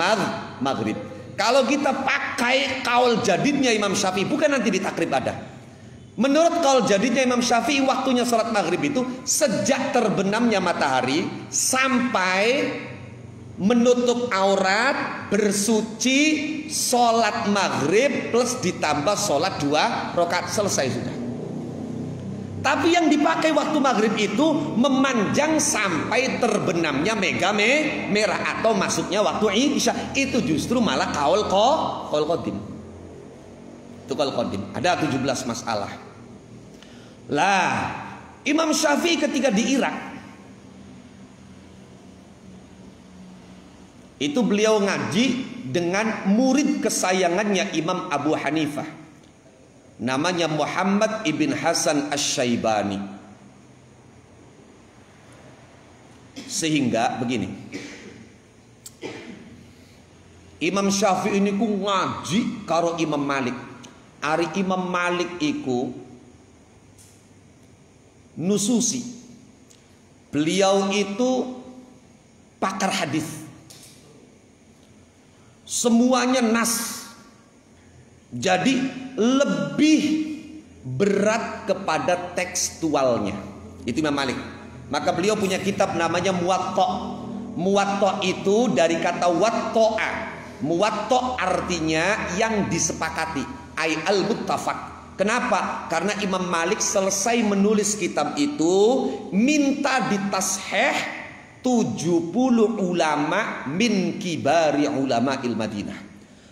maghrib. Kalau kita pakai qaul jadidnya Imam Syafi'i, bukan nanti di takrib ada. Menurut qaul jadidnya Imam Syafi'i, waktunya sholat maghrib itu sejak terbenamnya matahari sampai menutup aurat, bersuci, sholat maghrib plus ditambah sholat 2 rakaat, selesai sudah. Tapi yang dipakai waktu maghrib itu memanjang sampai terbenamnya merah atau masuknya waktu isya. Itu justru malah qaul qadim. Itu qaul qadim. Ada 17 masalah. Lah, Imam Syafi'i ketika di Irak itu beliau ngaji dengan murid kesayangannya Imam Abu Hanifah, namanya Muhammad ibn Hasan Asy-Syaibani. Sehingga begini, Imam Syafi'i ini ku ngaji karo Imam Malik. Ari Imam Malik iku nususi. Beliau itu pakar hadis. Semuanya nas. Jadi lebih berat kepada tekstualnya. Itu Imam Malik. Maka beliau punya kitab namanya Muwatta. Muwatta itu dari kata watta'a. Muwatta artinya yang disepakati, ai al-muttafaq. Kenapa? Karena Imam Malik selesai menulis kitab itu minta ditasheh 70 ulama min kibari ulama Madinah.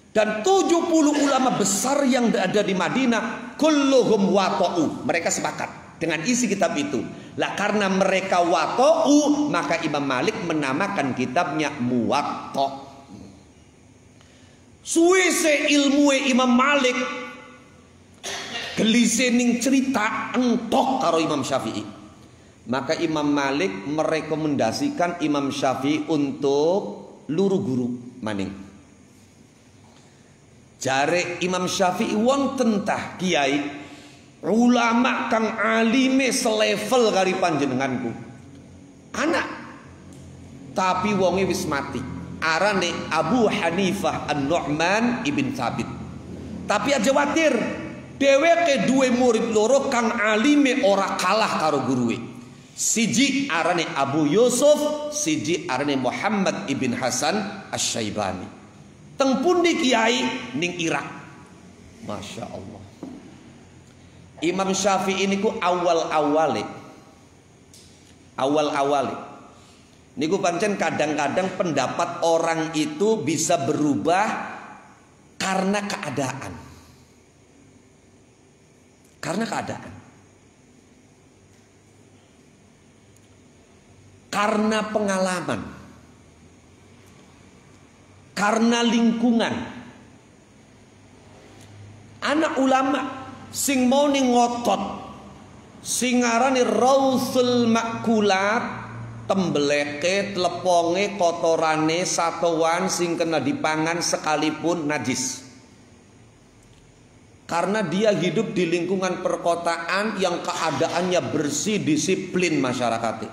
Dan 70 ulama besar yang ada di Madinah kulluhum wata'u. Mereka sepakat dengan isi kitab itu. Lah karena mereka wata'u, maka Imam Malik menamakan kitabnya Muwatta. Suwese ilmu Imam Malik gelise ning cerita entok karo Imam Syafi'i. Maka Imam Malik merekomendasikan Imam Syafi'i untuk luru guru maning. Jare Imam Syafi'i wonten tah kiai ulama kang alime selevel kari panjenenganku. Anak tapi wonge wis mati. Arane Abu Hanifah An-Nu'man ibn Thabit. Tapi aja khawatir, dheweke duwe murid loro kang alime ora kalah karo guruwe. Siji arane Abu Yusuf, siji arane Muhammad ibn Hasan Asy-Syaibani. Teng pundi kiai ning Irak. Masya Allah. Imam Syafi'i niku awal-awale niku pancen kadang-kadang pendapat orang itu bisa berubah karena keadaan. Karena keadaan. Karena pengalaman. Karena lingkungan. Anak ulama sing mau ning ngotot sing ngarani Rausul Makulat, tembeleke, tleponge, kotorane, satuan sing kena dipangan sekalipun najis. Karena dia hidup di lingkungan perkotaan yang keadaannya bersih, disiplin masyarakatnya.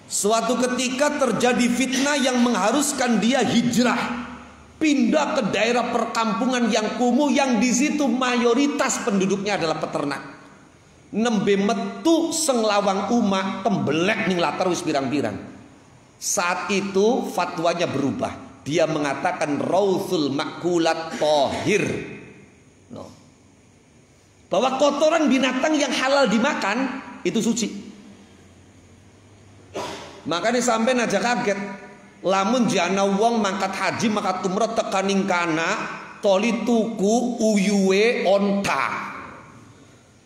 Suatu ketika terjadi fitnah yang mengharuskan dia hijrah, pindah ke daerah perkampungan yang kumuh, yang di situ mayoritas penduduknya adalah peternak. Nembe metu senglawang umat tembelek ning latar wis pirang-pirang. Saat itu fatwanya berubah. Dia mengatakan Rausul Makulat Tohir. No. Bahwa kotoran binatang yang halal dimakan itu suci. Makanya sampai aja kaget. Lamun jana wong mangkat haji mangkat umrah tekaning kana toli tuku uyuwe onta.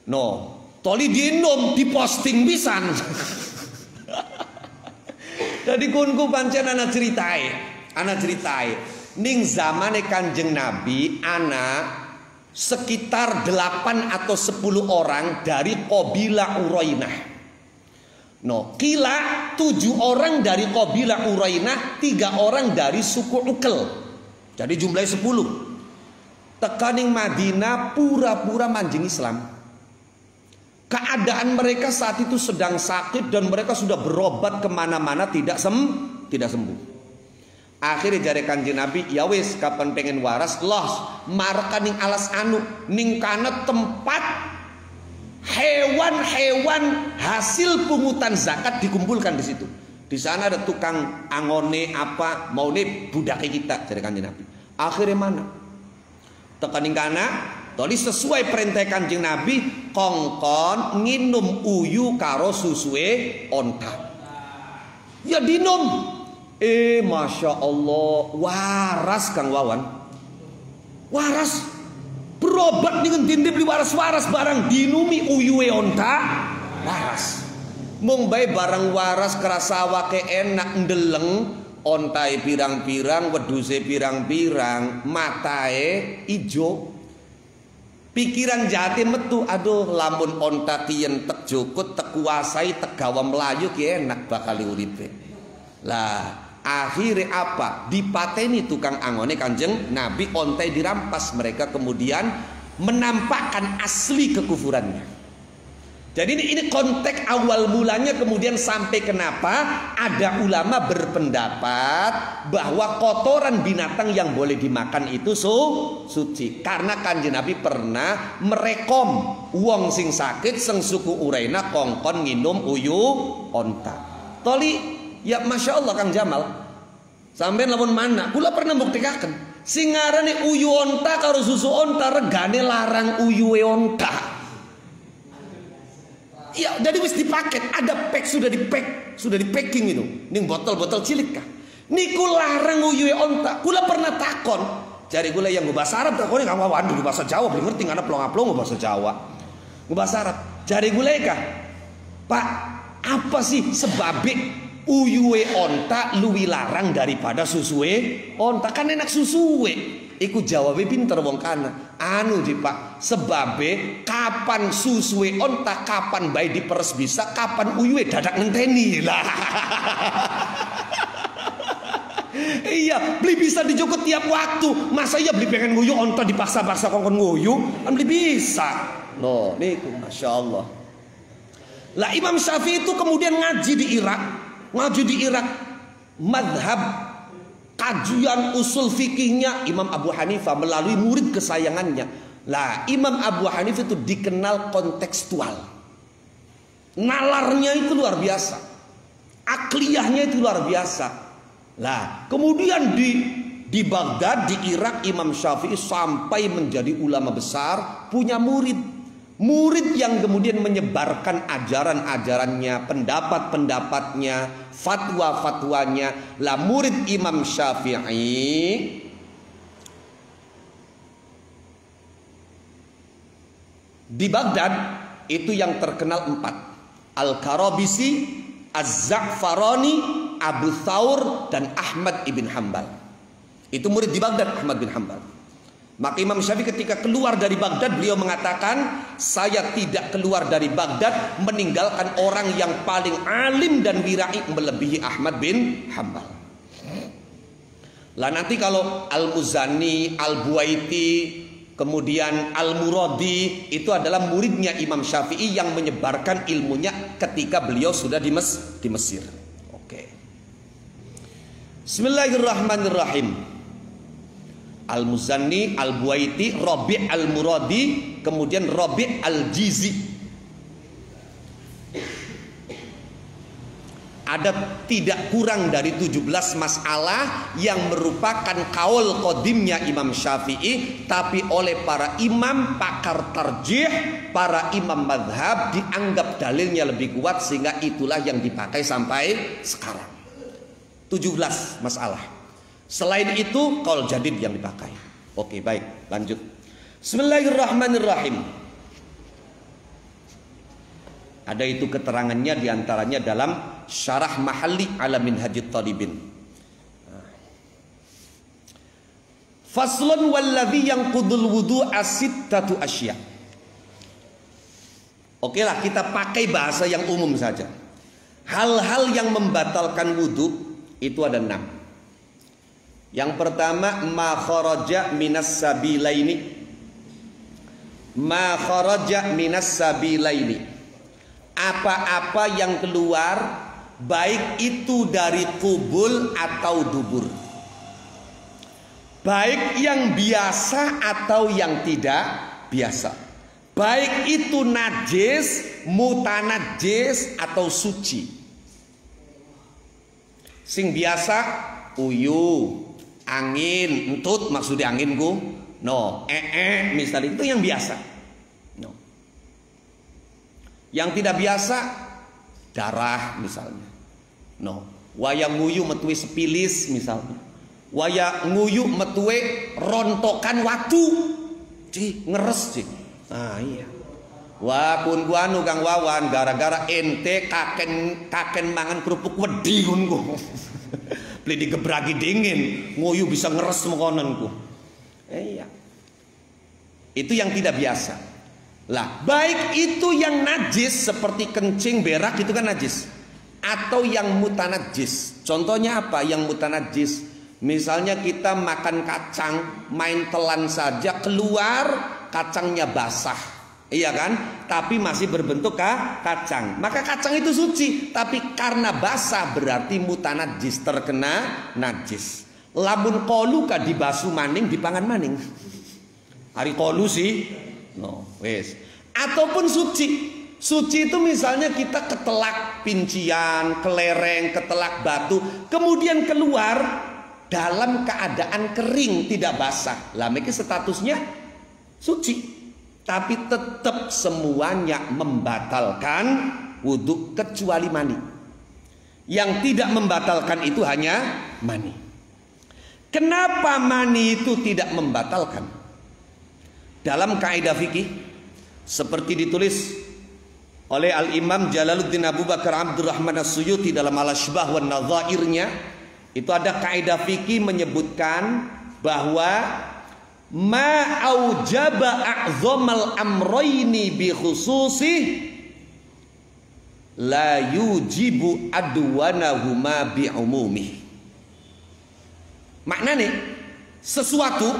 No. Toli dienom diposting pisan. Jadi kunku pancen ana ceritai. Ning zamane Kanjeng Nabi ana sekitar 8 atau 10 orang dari kabilah Urainah. No, kila 7 orang dari kabilah Urainah, 3 orang dari suku Ukel. Jadi jumlahnya 10. Tekaning Madinah pura-pura manjing Islam. Keadaan mereka saat itu sedang sakit dan mereka sudah berobat kemana-mana tidak sembuh. Akhirnya jare Kanjeng Nabi, ya wis kapan pengen waras los marka ning alas anu ning kana tempat hewan-hewan hasil pungutan zakat dikumpulkan di situ. Di sana ada tukang angone apa maune budake kita jare Kanjeng Nabi. Akhirnya mana? Tekaning kana tadi sesuai perintah Kanjeng Nabi kongkon nginum uyu karo susue onta. Ya dinum. Masya Allah waras Kang Wawan. Waras. Berobat dengan dindip li waras-waras barang dinumi uyuwe onta. Waras. Mung bae barang waras kerasa awake enak ndeleng ontae pirang-pirang wedhuse pirang-pirang matae ijo. Pikiran jati metu, aduh lamun onta kien tek jukut tek kuasai tek gawa melayu ki enak bakal uripe. Lah akhirnya apa? Dipateni tukang angone Kanjeng Nabi, ontai dirampas, mereka kemudian menampakkan asli kekufurannya. Jadi ini konteks awal mulanya, kemudian sampai kenapa ada ulama berpendapat bahwa kotoran binatang yang boleh dimakan itu suci. Karena Kanjeng Nabi pernah merekom wong sing sakit sing suku urena kongkon nginum uyu onta. Toli ya Masya Allah Kang Jamal, sampai lamun mana kula pernah buktikaken sing ngarane uyu onta karo susu onta regane larang uyuwe onta. Ya, jadi wis dipaket, ada pack, sudah di packing itu. Ning botol-botol cilik kah? Niku larang uyuwe onta. Kula pernah takon, cari gula yang bahasa Arab takone kamu waduh bahasa Jawa belum ngerti karena plong-plong bahasa Jawa. Bahasa Arab. Cari gula kah? Pak, apa sih sebabnya uyuwe onta luwi larang daripada susuwe onta? Kan enak susuwe. Iku jawabnya pinter wong kana. Anu ji Pak, sebabe kapan susuwe onta, kapan bayi diperes bisa, kapan uyuwe dadak ngenteni lah. Iya, beli bisa dijokot tiap waktu. Masa iya beli pengen nguyu onta dipaksa-paksa kongkon nguyu, kan beli bisa. Loh, niku Masya Allah. Lah Imam Syafi'i itu kemudian ngaji di Irak, madhab kajian usul fikihnya Imam Abu Hanifah melalui murid kesayangannya. Lah Imam Abu Hanifah itu dikenal kontekstual, nalarnya itu luar biasa, akliyahnya itu luar biasa. Lah kemudian di Baghdad, di Irak, Imam Syafi'i sampai menjadi ulama besar, punya murid yang kemudian menyebarkan ajaran-ajarannya, pendapat-pendapatnya, fatwa-fatwanya. Lah murid Imam Syafi'i di Baghdad itu yang terkenal 4: Al-Karabisi, Az-Za'farani, Abu Thawr, dan Ahmad ibn Hanbal. Itu murid di Baghdad, Ahmad bin Hanbal. Maka Imam Syafi'i ketika keluar dari Baghdad, beliau mengatakan, saya tidak keluar dari Baghdad meninggalkan orang yang paling alim dan wirai melebihi Ahmad bin Hanbal. Lah nanti kalau Al-Muzani, Al-Buaiti, kemudian Al-Muradi, itu adalah muridnya Imam Syafi'i yang menyebarkan ilmunya ketika beliau sudah di Mesir. Oke. Bismillahirrahmanirrahim. Al-Muzanni, Al-Buaiti, Rabi' Al-Muradi, kemudian Rabi' Al-Jizi. Ada tidak kurang dari 17 masalah yang merupakan kaul qadimnya Imam Syafi'i, tapi oleh para imam pakar tarjih, para imam madhab dianggap dalilnya lebih kuat, sehingga itulah yang dipakai sampai sekarang. 17 masalah. Selain itu qaul jadid yang dipakai. Oke, baik, lanjut. Bismillahirrahmanirrahim. Ada itu keterangannya diantaranya dalam Syarah Mahalli ala Minhajit Talibin. Faslun walladhi yanqudul wudu asittatu asya. Oke lah, kita pakai bahasa yang umum saja. Hal-hal yang membatalkan wudu itu ada 6. Yang pertama, ma kharaja minas sabilaini. Ma kharaja minas sabilaini. Apa-apa yang keluar, baik itu dari qubul atau dubur, baik yang biasa atau yang tidak biasa, baik itu najis, mutanajis atau suci. Sing biasa uyu, angin, entut maksudnya anginku, no, misalnya itu yang biasa. No. Yang tidak biasa, darah misalnya. No. Waya nguyu metuwe sepilis misalnya. Waya nguyu metuwe rontokan watu. Cih, ngeres cih. Ah iya. Wah kun gua anu Kang Wawan gara-gara ente kaken mangan kerupuk wedi kunku. Beli digebragi dingin, nguyu bisa ngeres mengkononku. Iya. Itu yang tidak biasa. Lah, baik itu yang najis seperti kencing, berak itu kan najis, atau yang mutanajis. Contohnya apa? Yang mutanajis. Misalnya kita makan kacang, main telan saja keluar kacangnya basah, iya kan? Tapi masih berbentuk kacang. Maka kacang itu suci, tapi karena basah berarti mutanajis, terkena najis. Lamun kolu ka dibasu maning dipangan maning. Hari kolu sih, no, wes. Ataupun suci. Suci itu misalnya kita ketelak pincian, kelereng, ketelak batu, kemudian keluar dalam keadaan kering, tidak basah. Lah mereka statusnya suci. Tapi tetap semuanya membatalkan wudhu kecuali mani. Yang tidak membatalkan itu hanya mani. Kenapa mani itu tidak membatalkan? Dalam kaidah fikih seperti ditulis oleh Al-Imam Jalaluddin Abu Bakar Abdurrahman As-Suyuti dalam Al-Ashbah wan Nadhairnya, itu ada kaidah fikih menyebutkan bahwa ma aujaba a'zamal amrayni bi khususi la yujibu adwanahuma bi umumi. Maknanya sesuatu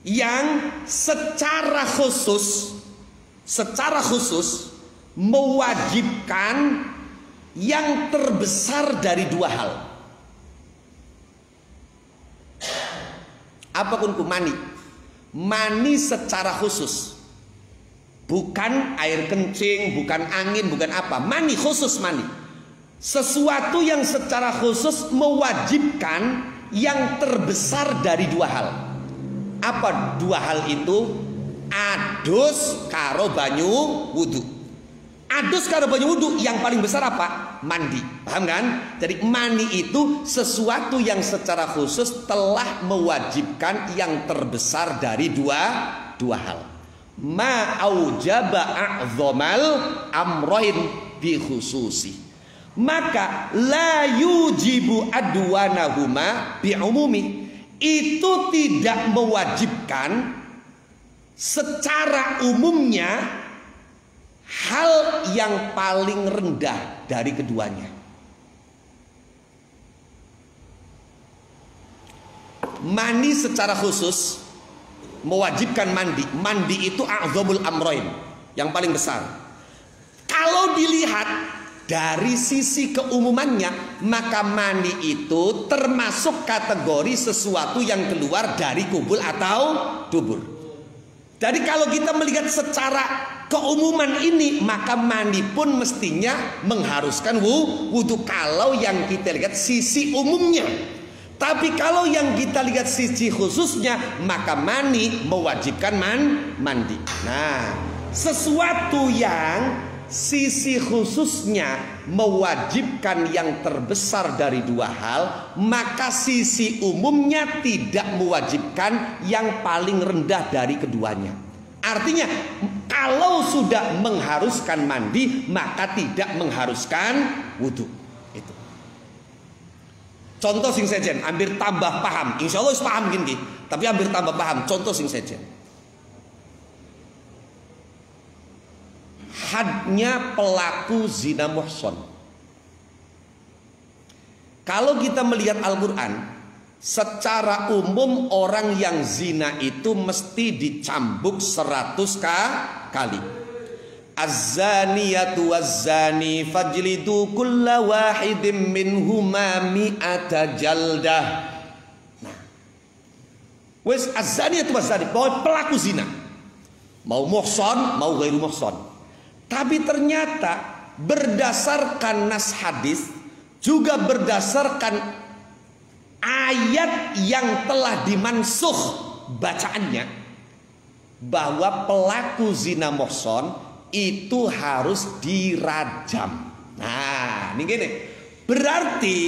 yang secara khusus mewajibkan yang terbesar dari dua hal. Apapun itu mani. Mani secara khusus. Bukan air kencing, bukan angin, bukan apa. Mani khusus mani. Sesuatu yang secara khusus mewajibkan yang terbesar dari dua hal. Apa dua hal itu? Adus karo banyu wudu. Adus karo banyu wudu yang paling besar apa? Mandi. Paham kan? Jadi mani itu sesuatu yang secara khusus telah mewajibkan yang terbesar dari dua hal. Ma aujaba a'dhamal amrain bi khususi. Maka la yujibu adwanahuma bi umumi. Itu tidak mewajibkan secara umumnya hal yang paling rendah dari keduanya. Mani secara khusus mewajibkan mandi. Mandi itu a'dzamul amrain, yang paling besar. Kalau dilihat dari sisi keumumannya, maka mani itu termasuk kategori sesuatu yang keluar dari kubul atau dubur. Jadi kalau kita melihat secara keumuman ini, maka mani pun mestinya mengharuskan wudhu kalau yang kita lihat sisi umumnya. Tapi kalau yang kita lihat sisi khususnya, maka mani mewajibkan mandi. Nah, sesuatu yang sisi khususnya mewajibkan yang terbesar dari dua hal, maka sisi umumnya tidak mewajibkan yang paling rendah dari keduanya. Artinya kalau sudah mengharuskan mandi, maka tidak mengharuskan wudhu. Itu contoh sing sejen, hampir tambah paham. Insya Allah paham gini, tapi hampir tambah paham. Contoh sing sejen, hadnya pelaku zina muhson. Kalau kita melihat Al-Quran, secara umum orang yang zina itu mesti dicambuk 100 kali. Az-zaniyatu waz-zani fajlidu kulla wahidin minhuma mi'ata jaldah. Nah, wes az-zaniyatu waz-zani, bahwa pelaku zina, mau muhson mau ghairu muhson. Tapi ternyata berdasarkan nas hadis, juga berdasarkan ayat yang telah dimansuh bacaannya, bahwa pelaku zina muhson itu harus dirajam. Nah, ini gini. Berarti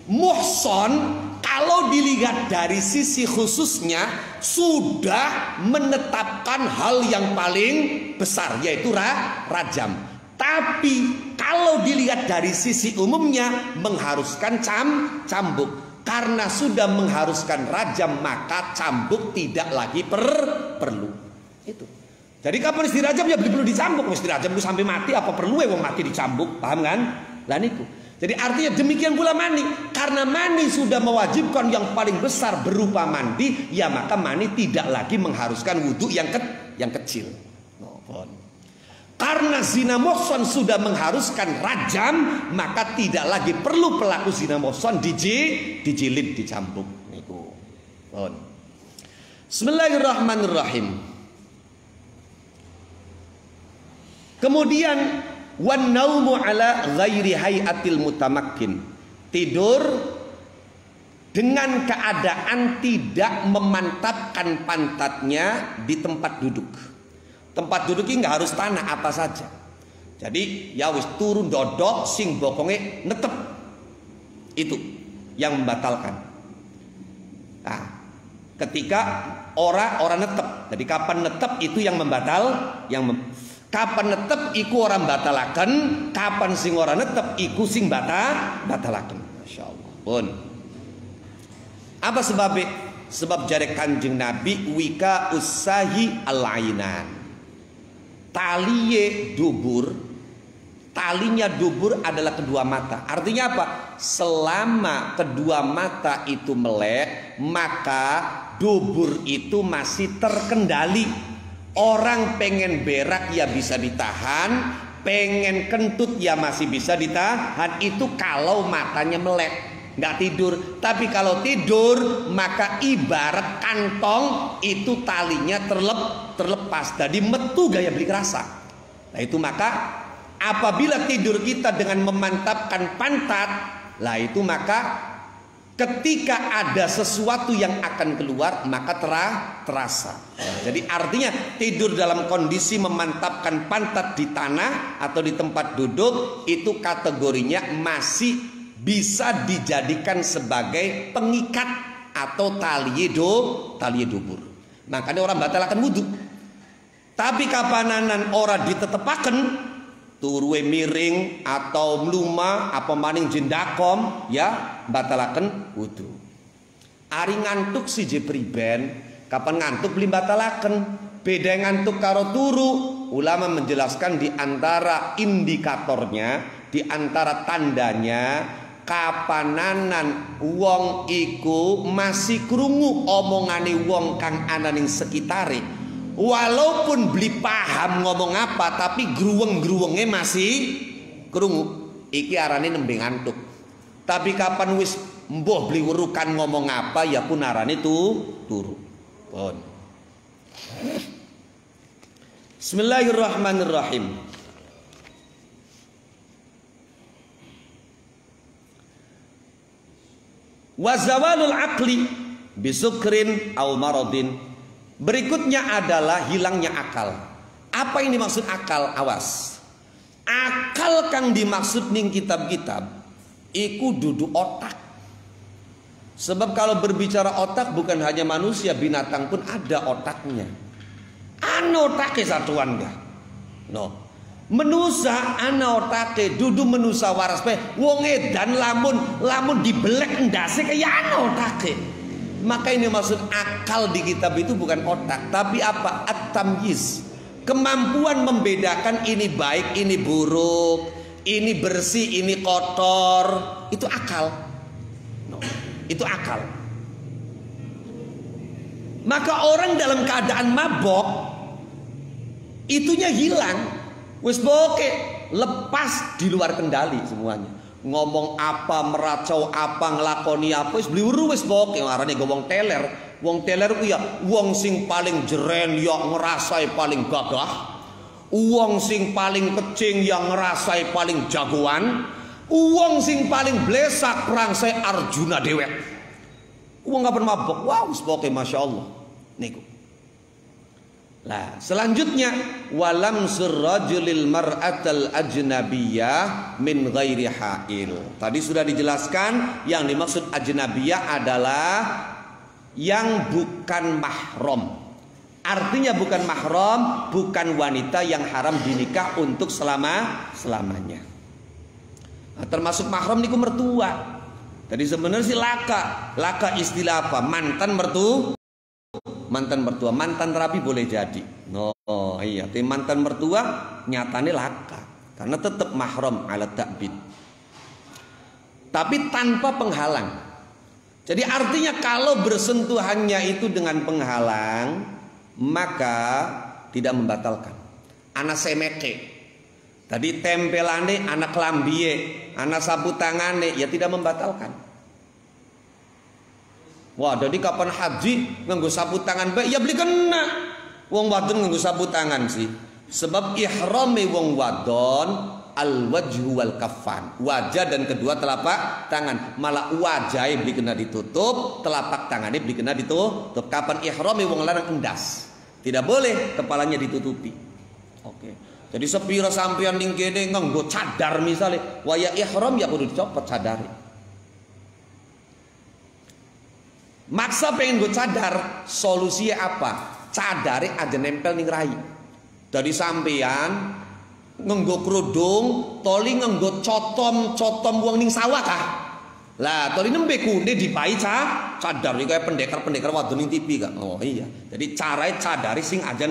muhson kalau dilihat dari sisi khususnya sudah menetapkan hal yang paling besar, yaitu rajam. Tapi kalau dilihat dari sisi umumnya mengharuskan cambuk. Karena sudah mengharuskan rajam, maka cambuk tidak lagi perlu. Itu. Jadi kapan dirajam ya perlu dicambuk. Wis dirajam itu sampai mati, apa perlu wong mati dicambuk? Paham kan? Lah niku. Jadi artinya demikian pula mani. Karena mani sudah mewajibkan yang paling besar berupa mandi, ya maka mani tidak lagi mengharuskan wudhu yang kecil. Karena zina muhsan sudah mengharuskan rajam, maka tidak lagi perlu pelaku zina muhsan dijilid, dicambuk. Bismillahirrahmanirrahim. Kemudian wan naumu ala ghairi hayatil mutamakkin. Tidur dengan keadaan tidak memantapkan pantatnya di tempat duduk. Tempat duduk ini nggak harus tanah, apa saja. Jadi ya wis turun dodok sing bokonge netep. Itu yang membatalkan. Nah, ketika orang netep. Jadi kapan netep itu yang kapan netep iku orang batalaken, kapan sing ora netep iku sing batalaken. Masyaallah. Pun. Apa sebabnya? Sebab jare Kanjeng Nabi wika usahi al-ainan. Talinya dubur adalah kedua mata. Artinya apa? Selama kedua mata itu melek, maka dubur itu masih terkendali. Orang pengen berak ya bisa ditahan, pengen kentut ya masih bisa ditahan. Itu kalau matanya melek, nggak tidur. Tapi kalau tidur, maka ibarat kantong itu talinya terlepas. Jadi metu gaya beli kerasa. Nah itu maka apabila tidur kita dengan memantapkan pantat, lah itu maka ketika ada sesuatu yang akan keluar maka terasa. Jadi artinya tidur dalam kondisi memantapkan pantat di tanah atau di tempat duduk itu kategorinya masih bisa dijadikan sebagai pengikat atau tali dubur. Makanya orang batalakan wudhu. Tapi kapananan orang ditetepaken turuwe miring atau meluma apa maning jendakom ya batalaken wudhu. Ari ngantuk si priben, kapan ngantuk beli batalaken. Beda ngantuk karo turu. Ulama menjelaskan di antara indikatornya, di antara tandanya kapananan wong iku masih krungu omongane wong kang ana ning sekitare. Walaupun beli paham ngomong apa, tapi gruweng-gruwenge masih krungu. Iki arane nembe ngantuk. Tapi kapan wis mbuh beli werukan ngomong apa, ya pun arane turu. Pun. Bismillahirrahmanirrahim. Wa zawalul aqli bisukrin aw maradin. Berikutnya adalah hilangnya akal. Apa ini maksud akal? Awas. Akal kang dimaksud ning kitab-kitab iku dudu otak. Sebab kalau berbicara otak bukan hanya manusia, binatang pun ada otaknya. Ana otake satuan gak? No. Menusa ana otake, dudu menusa waras pe. Wong edan lamun dibelek ndase kaya ana otake. Maka ini maksud akal di kitab itu bukan otak, tapi apa? At-tamyiz. Kemampuan membedakan ini baik, ini buruk, ini bersih, ini kotor. Itu akal. No. Itu akal. Maka orang dalam keadaan mabok itunya hilang. Wis boke, lepas di luar kendali semuanya. Ngomong apa, meracau apa, ngelakoni apa, wis bliwuru wis boke. Arane go wong teler. Wong teler ku ya wong sing paling jeren ya ngerasai paling gagah. Wong sing paling kecing yang ngerasai paling jagoan. Wong sing paling blesak rangsai Arjuna dewek. Wong kapan mabok, wah wis boke masyaallah. Niku. Nah, selanjutnya walam surrajulil mar'atal ajnabiyah min ghairi ha'il. Tadi sudah dijelaskan yang dimaksud ajnabiyah adalah yang bukan mahram. Artinya bukan mahram, bukan wanita yang haram dinikah untuk selamanya. Nah, termasuk mahram niku mertua. Tadi sebenarnya sih laka istilah apa? Mantan mertua, mantan terapi boleh jadi. Oh iya, tapi mantan mertua nyatane laka karena tetap mahram ala ta'bid. tapi tanpa penghalang. Jadi artinya kalau bersentuhannya itu dengan penghalang, maka tidak membatalkan. Anak semeke, tadi tempelane, anak lambie, anak sapu tangane, ya tidak membatalkan. Wah, jadi kapan haji nganggo sapu tangan bae, ya beli kena. Wong wadon nganggo sapu tangan sih. Sebab ihrame wong wadon al-wajhu wal kaffan, wajah dan kedua telapak tangan. Malah wajahnya beli kena ditutup, telapak tangannya beli kena ditutup. Kapan ihrame wong lanang endas, tidak boleh kepalanya ditutupi. Oke. Jadi sepira sampeyan ning kene nganggo cadar misale, waya ihram ya kudu dicopot cadare. Maksa pengen gue cadar, solusinya apa? Cadare aja nempel ning rai. Dari sampean nganggo kerudung, toli nganggo cotom wong ning sawah kah? Lah, toli nembe kune dipai cadar iki kaya pendekar-pendekar wadon ning TV kah? Oh iya. Jadi carae cadare sing aja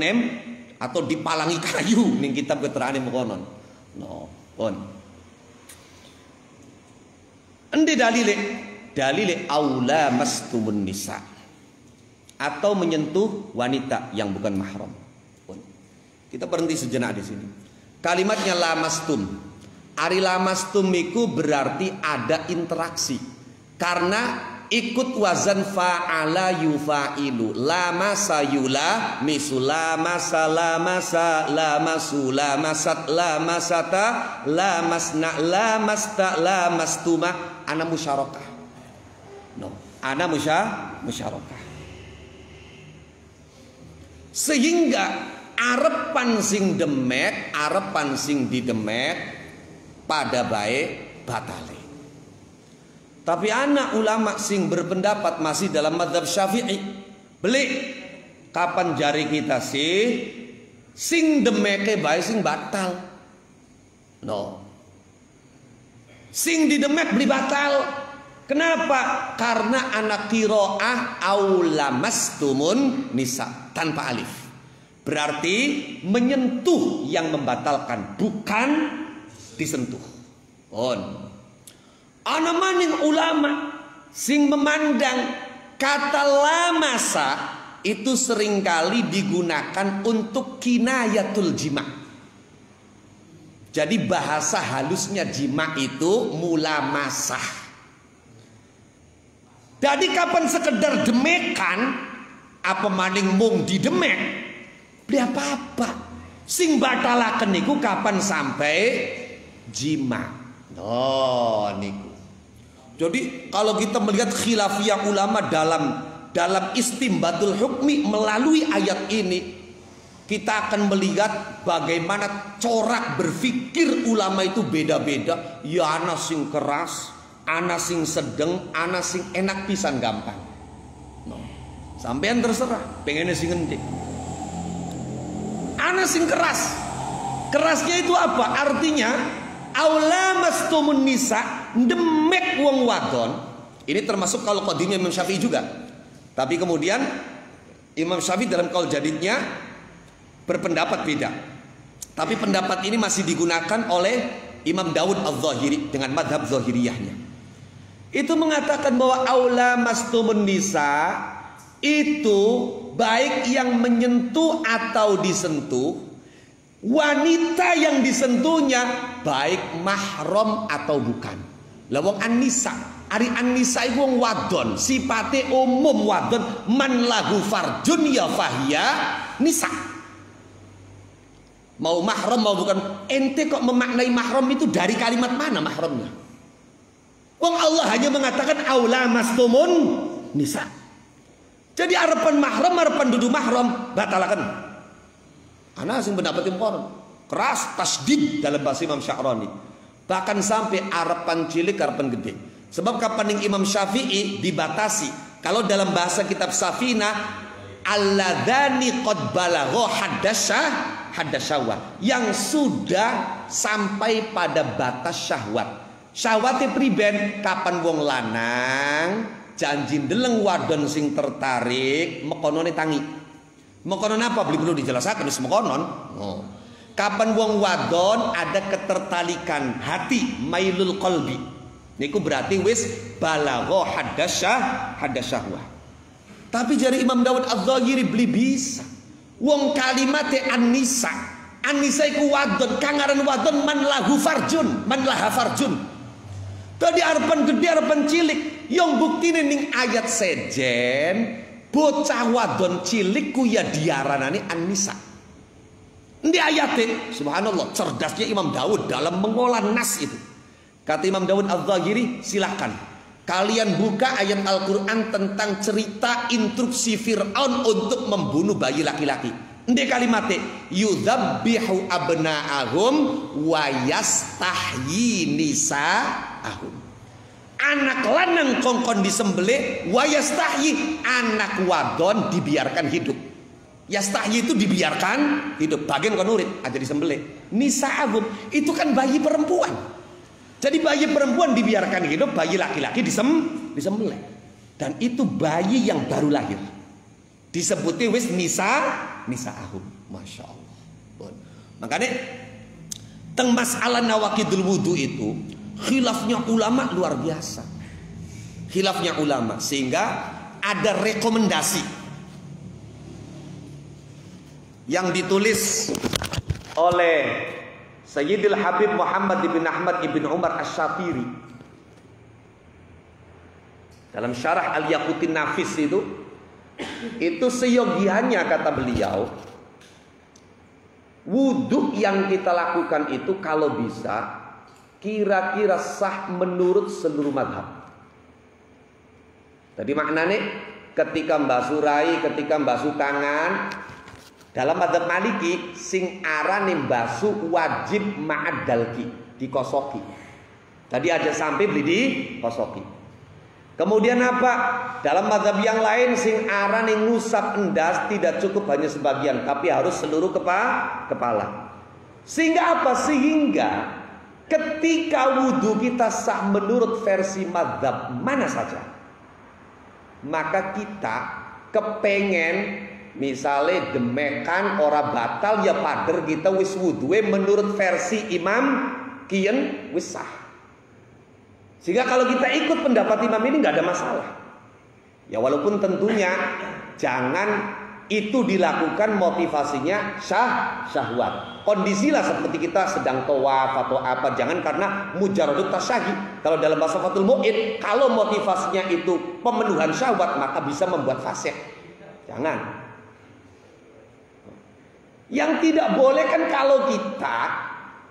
atau dipalangi kayu ning kitab keterangane mengkonon. No, pun. Endi dalile? Dalile aula mastumun nisa, atau menyentuh wanita yang bukan mahram. Kita berhenti sejenak di sini. Kalimatnya lamastum. Ari lamastum iku berarti ada interaksi. Karena ikut wazan fa'ala yufa'ilu. Lamasa yula misulamasa lamasa lamasu lamasat lamasata lamasna lamasta lamastuma ana musyarakah. No, ana musyarakah. Sehingga arepan sing demek, arepan sing didemek pada baik batale. Tapi anak ulama sing berpendapat masih dalam mazhab Syafi'i, beli kapan jari kita sing demeke baik sing batal. No. Sing didemek beli batal. Kenapa? Karena anak kiroah aulamastumun nisa tanpa alif. Berarti menyentuh yang membatalkan, bukan disentuh. Ana maning ulama sing memandang kata lamasa itu seringkali digunakan untuk kinayatul jima. Jadi bahasa halusnya jima itu mulamasah. Jadi kapan sekedar demekan, apa maning mung didemek, beli apa-apa. Sing batalaken niku kapan sampai jima. Oh niku. Jadi kalau kita melihat khilafiyah ulama dalam istimbatul hukmi melalui ayat ini, kita akan melihat bagaimana corak berpikir ulama itu beda-beda. Ya ana sing keras, ana sing sedeng, ana sing enak pisan gampang. No. Sampean terserah, pengennya sing ngendi. Ana sing keras. Kerasnya itu apa? Artinya aula mastumun nisa, demek wong wadon. Ini termasuk kalau qadimnya Imam Syafi'i juga. Tapi kemudian Imam Syafi'i dalam qaul jadidnya berpendapat beda. Tapi pendapat ini masih digunakan oleh Imam Daud Az-Zahiri dengan madhab zahiriyahnya. Itu mengatakan bahwa aula mastumun nisa itu baik yang menyentuh atau disentuh, wanita yang disentuhnya baik mahram atau bukan. Lah wong an-nisa, ari an-nisa iku wong wadon, sipate umum wadon, man lahu farjun ya fahiya nisa. Mau mahram mau bukan, ente kok memaknai mahram itu dari kalimat mana mahramnya? Wong Allah hanya mengatakan aula mastumun nisa. Jadi arepan mahram, arepan dudu mahram batalakan. Ana sing pendapat impor keras tasdid dalam bahasa Imam Sya'rani. Bahkan sampai arepan cilik arepan gede. Sebab kapan Imam Syafi'i dibatasi. Kalau dalam bahasa kitab Safina alladzani qad balagha haddasyahwat, yang sudah sampai pada batas syahwat. Syahwate priben kapan wong lanang janji ndeleng wadon sing tertarik mekonone tangi. Mekonon apa? Beli perlu dijelaskan wis mekonon. Oh. Kapan wong wadon ada ketertarikan hati, mailul qalbi. Niku berarti wis balagho hadasyahwah. Tapi jari Imam Dawud Az-Zahiri beli bisa. Wong kalimate an-nisa. An-nisa iku wadon, kangaran wadon man lahu farjun, man laha farjun. Tadi arepan gede arepan cilik. Yang buktine ning ayat sejen, bocah wadon cilik ku ya diaranane an-nisa. Di ayatnya, subhanallah, cerdasnya Imam Dawud dalam mengolah nas itu. Kata Imam Dawud Az-Zahiri, silakan kalian buka ayat Al-Quran tentang cerita instruksi Fir'aun untuk membunuh bayi laki-laki. Ini kalimatnya, yudhabbihu abna'ahum wa yastahyi nisa'ahum. Anak lanang kongkon disembelih, wa yastahyi, anak wadon dibiarkan hidup. Yastahyi itu dibiarkan hidup, bagian kon urip aja disembelih. Nisa'ahum itu kan bayi perempuan. Jadi bayi perempuan dibiarkan hidup, bayi laki-laki disembelih. Dan itu bayi yang baru lahir. Disebutnya wis nisa'ahum. Masya Allah. Makanya teng masalah nawakidul wudu itu khilafnya ulama luar biasa. Khilafnya ulama sehingga ada rekomendasi yang ditulis oleh Sayyidil Habib Muhammad ibn Ahmad ibn Umar Asy-Syafiri dalam syarah Al-Yaqutin Nafis itu seyogianya kata beliau, wudhu yang kita lakukan itu kalau bisa kira-kira sah menurut seluruh madhab. Tadi maknanya ketika mbasuh rai, ketika mbasuh tangan, dalam madzhab Maliki sing arane basuh wajib ma'ad dalki, dikosoki. Tadi aja sampai beli dikosoki. Kemudian apa? Dalam madzhab yang lain sing arane ngusap endas tidak cukup hanya sebagian, tapi harus seluruh kepala. Sehingga apa? Sehingga ketika wudhu kita sah menurut versi madzhab mana saja, maka kita kepengen misalnya demekan ora batal ya pader kita wis wudhuwe menurut versi Imam Kiyen wis sah. Sehingga kalau kita ikut pendapat Imam ini nggak ada masalah. Ya walaupun tentunya jangan itu dilakukan motivasinya syahwat. Kondisilah seperti kita sedang tawaf atau apa, jangan karena mujaradut tasyahhi. Kalau dalam bahasa Fathul Mu'in, kalau motivasinya itu pemenuhan syahwat maka bisa membuat fasik. Jangan. Yang tidak boleh kan kalau kita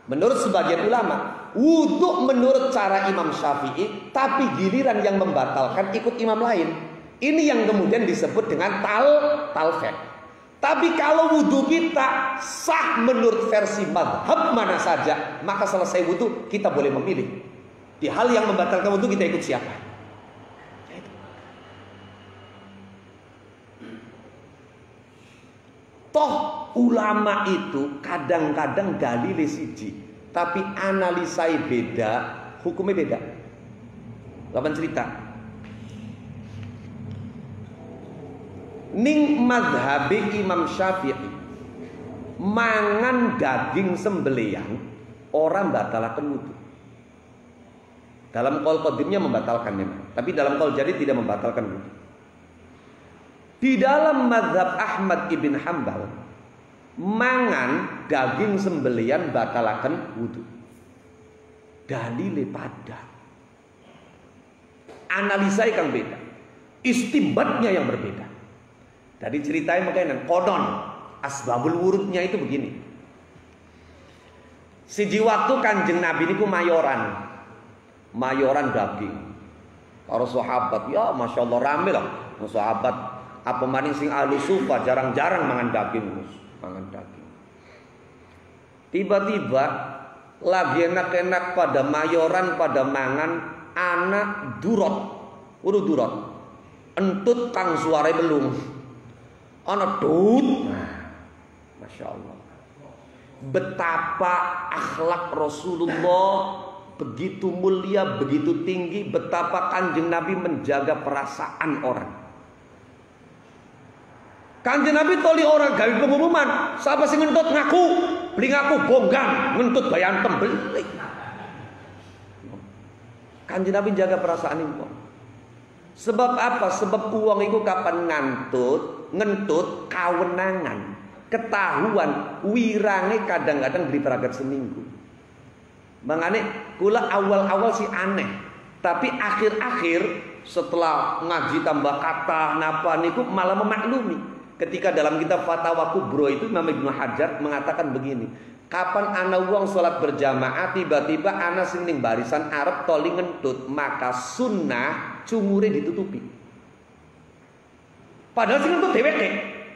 menurut sebagian ulama wudhu menurut cara Imam Syafi'i, tapi giliran yang membatalkan ikut imam lain. Ini yang kemudian disebut dengan talfek. Tapi kalau wudhu kita sah menurut versi madhab mana saja, maka selesai wudhu kita boleh memilih. Di hal yang membatalkan wudhu kita ikut siapa? Toh ulama itu kadang-kadang dalile siji, tapi analisai beda, hukumnya beda. Kapan cerita? Ning madhabi Imam Syafi'i mangan daging sembelian orang batalkan wudu. Dalam qaul qadimnya membatalkan memang, tapi dalam qaul jadid tidak membatalkan wudu. Di dalam mazhab Ahmad ibn Hanbal mangan daging sembelian batalakan wudu. Dalile pada analisai kang beda, istimbatnya yang berbeda. Tadi ceritanya makanya konon asbabul wurudnya itu begini. Siji waktu Kanjeng Nabi niku mayoran daging. Para sahabat ya masya Allah rame lah sahabat. Apa maning sing ahli sufa jarang-jarang mangan daging, Tiba-tiba lagi enak-enak pada mayoran pada mangan anak durot, entut kang suara belum, anak dut, masya Allah. Betapa akhlak Rasulullah begitu mulia, begitu tinggi, betapa Kanjeng Nabi menjaga perasaan orang. Kanjeng Nabi toli orang gawe pengumuman, siapa sing ngentut ngaku, beli ngaku bonggang, ngentut bayantem beli. Kanjeng Nabi jaga perasaan wong. Sebab apa? Sebab uang itu kapan ngentut kawenangan, ketahuan wirange kadang-kadang beli peragat seminggu. Mangane kula awal-awal sih aneh, tapi akhir-akhir setelah ngaji tambah kata napa niku malah memaklumi. Ketika dalam kitab Fatwa Kubro itu Imam Ibnu Hajar mengatakan begini, kapan ana wong salat berjamaah tiba-tiba ana sing ning barisan Arab toli ngentut, maka sunnah cungure ditutupi. Padahal sing ngentut dheweke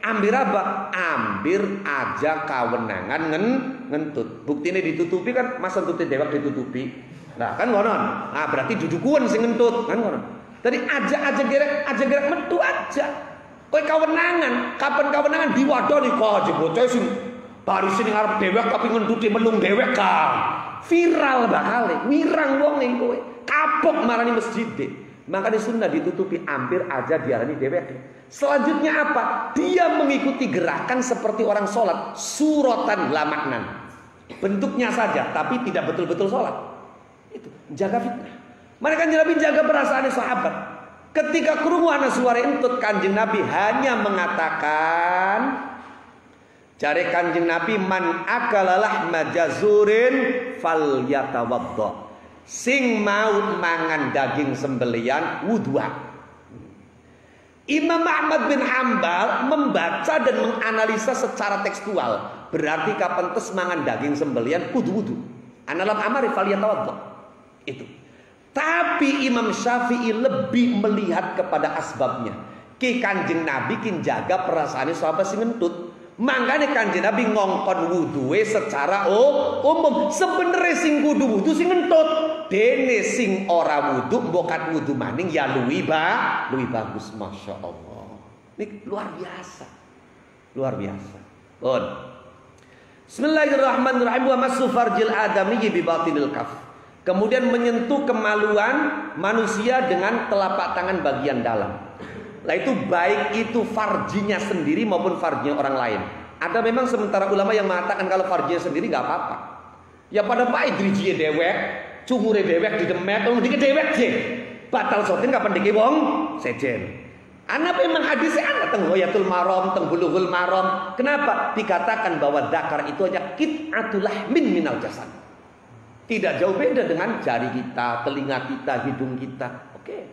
ambir apa? Ambir aja kawenangan ngentut. Buktine ditutupi kan masa entute dhewek ditutupi. Nah kan ngono. Nah berarti dudukuan sing ngentut kan ngono. Tadi aja gerek metu aja. Kowe kawenangan, kapan kawenangan diwadoni kok bocah sing baris ning arep dhewek tapi ngentuti melung dhewek ka. Viral bakale, wirang wong ning kowe. Kapok marani masjid. Makanya sunnah ditutupi hampir aja diarani dhewek. Selanjutnya apa? Dia mengikuti gerakan seperti orang sholat, suratan la maknan. Bentuknya saja tapi tidak betul-betul sholat. Itu jaga fitnah. Mereka Nabi jaga perasaan sahabat. Ketika krungu ana suara entut, Kanjeng Nabi hanya mengatakan, jare Kanjeng Nabi, man akala lahma jazurin falyatawadda. Sing mau mangan daging sembelian wudu'a. Imam Ahmad bin Hambal membaca dan menganalisa secara tekstual. Berarti kapan tes mangan daging sembelian wudu. Analam amari falyatawadda. Itu. Tapi Imam Syafi'i lebih melihat kepada asbabnya. Ki Kanjeng Nabi kin jaga perasaane sahabat sing ngentut. Mangkane Kanjeng Nabi ngongkon wuduwe secara umum. Sebenarnya sing kudu wudu sing ngentut. Dene sing ora wudu mbokat wudu maning ya luwih bagus. Masya Allah. Ini luar biasa. Luar biasa. Pun. Bismillahirrahmanirrahim. Wa masu farjil adami bi batinil kaf. Kemudian menyentuh kemaluan manusia dengan telapak tangan bagian dalam. Lah itu baik itu farjinya sendiri maupun farjinya orang lain. Ada memang sementara ulama yang mengatakan kalau farjinya sendiri nggak apa-apa. Ya pada baik dirijiye dewek, cungure dewek di demet, dike dewek je. Batal sotin kapan dike wong sejen. Ana memang hadisnya ana teng Ghayatul Maram, teng Bulughul Maram. Kenapa? Dikatakan bahwa zakar itu hanya qit'atul lahmin minal jasad. Tidak jauh beda dengan jari kita, telinga kita, hidung kita. Oke,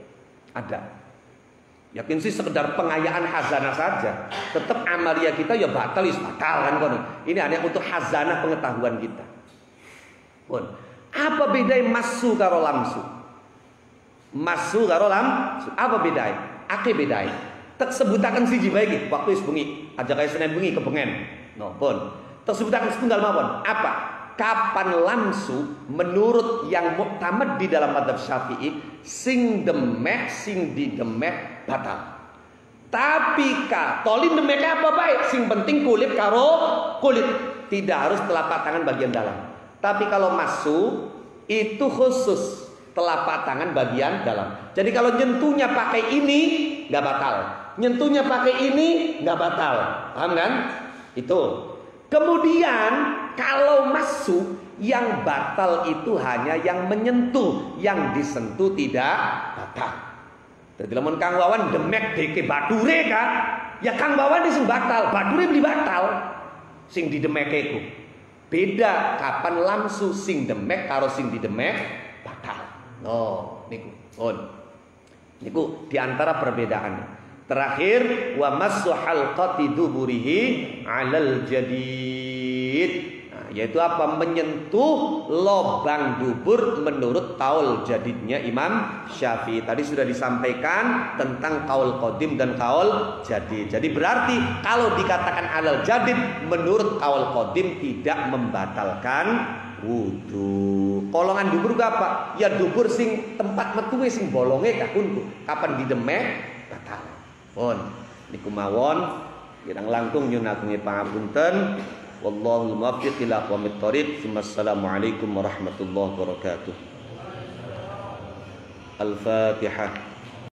ada. Yakin sih sekedar pengayaan hazanah saja. Tetap amalia kita ya batal kan kono. Ini hanya untuk hazanah pengetahuan kita. Pun. Apa bedanya masu karo lamsu? Masu karo lamsu. Apa bedanya? Ake bedanya. Tak sebutakan siji bae iki, waktu wis bengi, aja kaya Senin bengi kepengen. No, pun. Tak sebutakan setunggal mawon. Apa? Kapan lamsu menurut yang muktamad di dalam madzhab Syafi'i sing demek sing didemek batal. Tapi tolin demek apa baik, sing penting kulit karo kulit, tidak harus telapak tangan bagian dalam. Tapi kalau masu itu khusus telapak tangan bagian dalam. Jadi kalau nyentuhnya pakai ini nggak batal, nyentuhnya pakai ini nggak batal, paham kan? Itu. Kemudian kalau masuk yang batal itu hanya yang menyentuh, yang disentuh tidak batal. Jadi lamun Kang Wawan demek deke badure kan, ya Kang Wawan sing batal, badure beli batal. Sing didemeke iku. Beda kapan lamsu sing demek karo sing didemek batal. Oh, niku. Niku diantara perbedaannya. Terakhir wa massu halqati duburihi 'alal jadid. Nah, yaitu apa? Menyentuh lobang dubur menurut kaul jadidnya Imam Syafi'i. Tadi sudah disampaikan tentang kaul qadim dan kaul jadid. Jadi berarti kalau dikatakan 'alal jadid menurut kaul qadim tidak membatalkan wudu. Kolongan dubur ke apa? Ya dubur sing tempat metuwe sing bolonge kakunku. Kapan didemek batal. Pun niku mawon kirang langkung nyuwun agung pangapunten. Wallahul muwaffiq ila aqwamit thoriq. Wassalamualaikum warahmatullahi wabarakatuh. Al-Fatihah.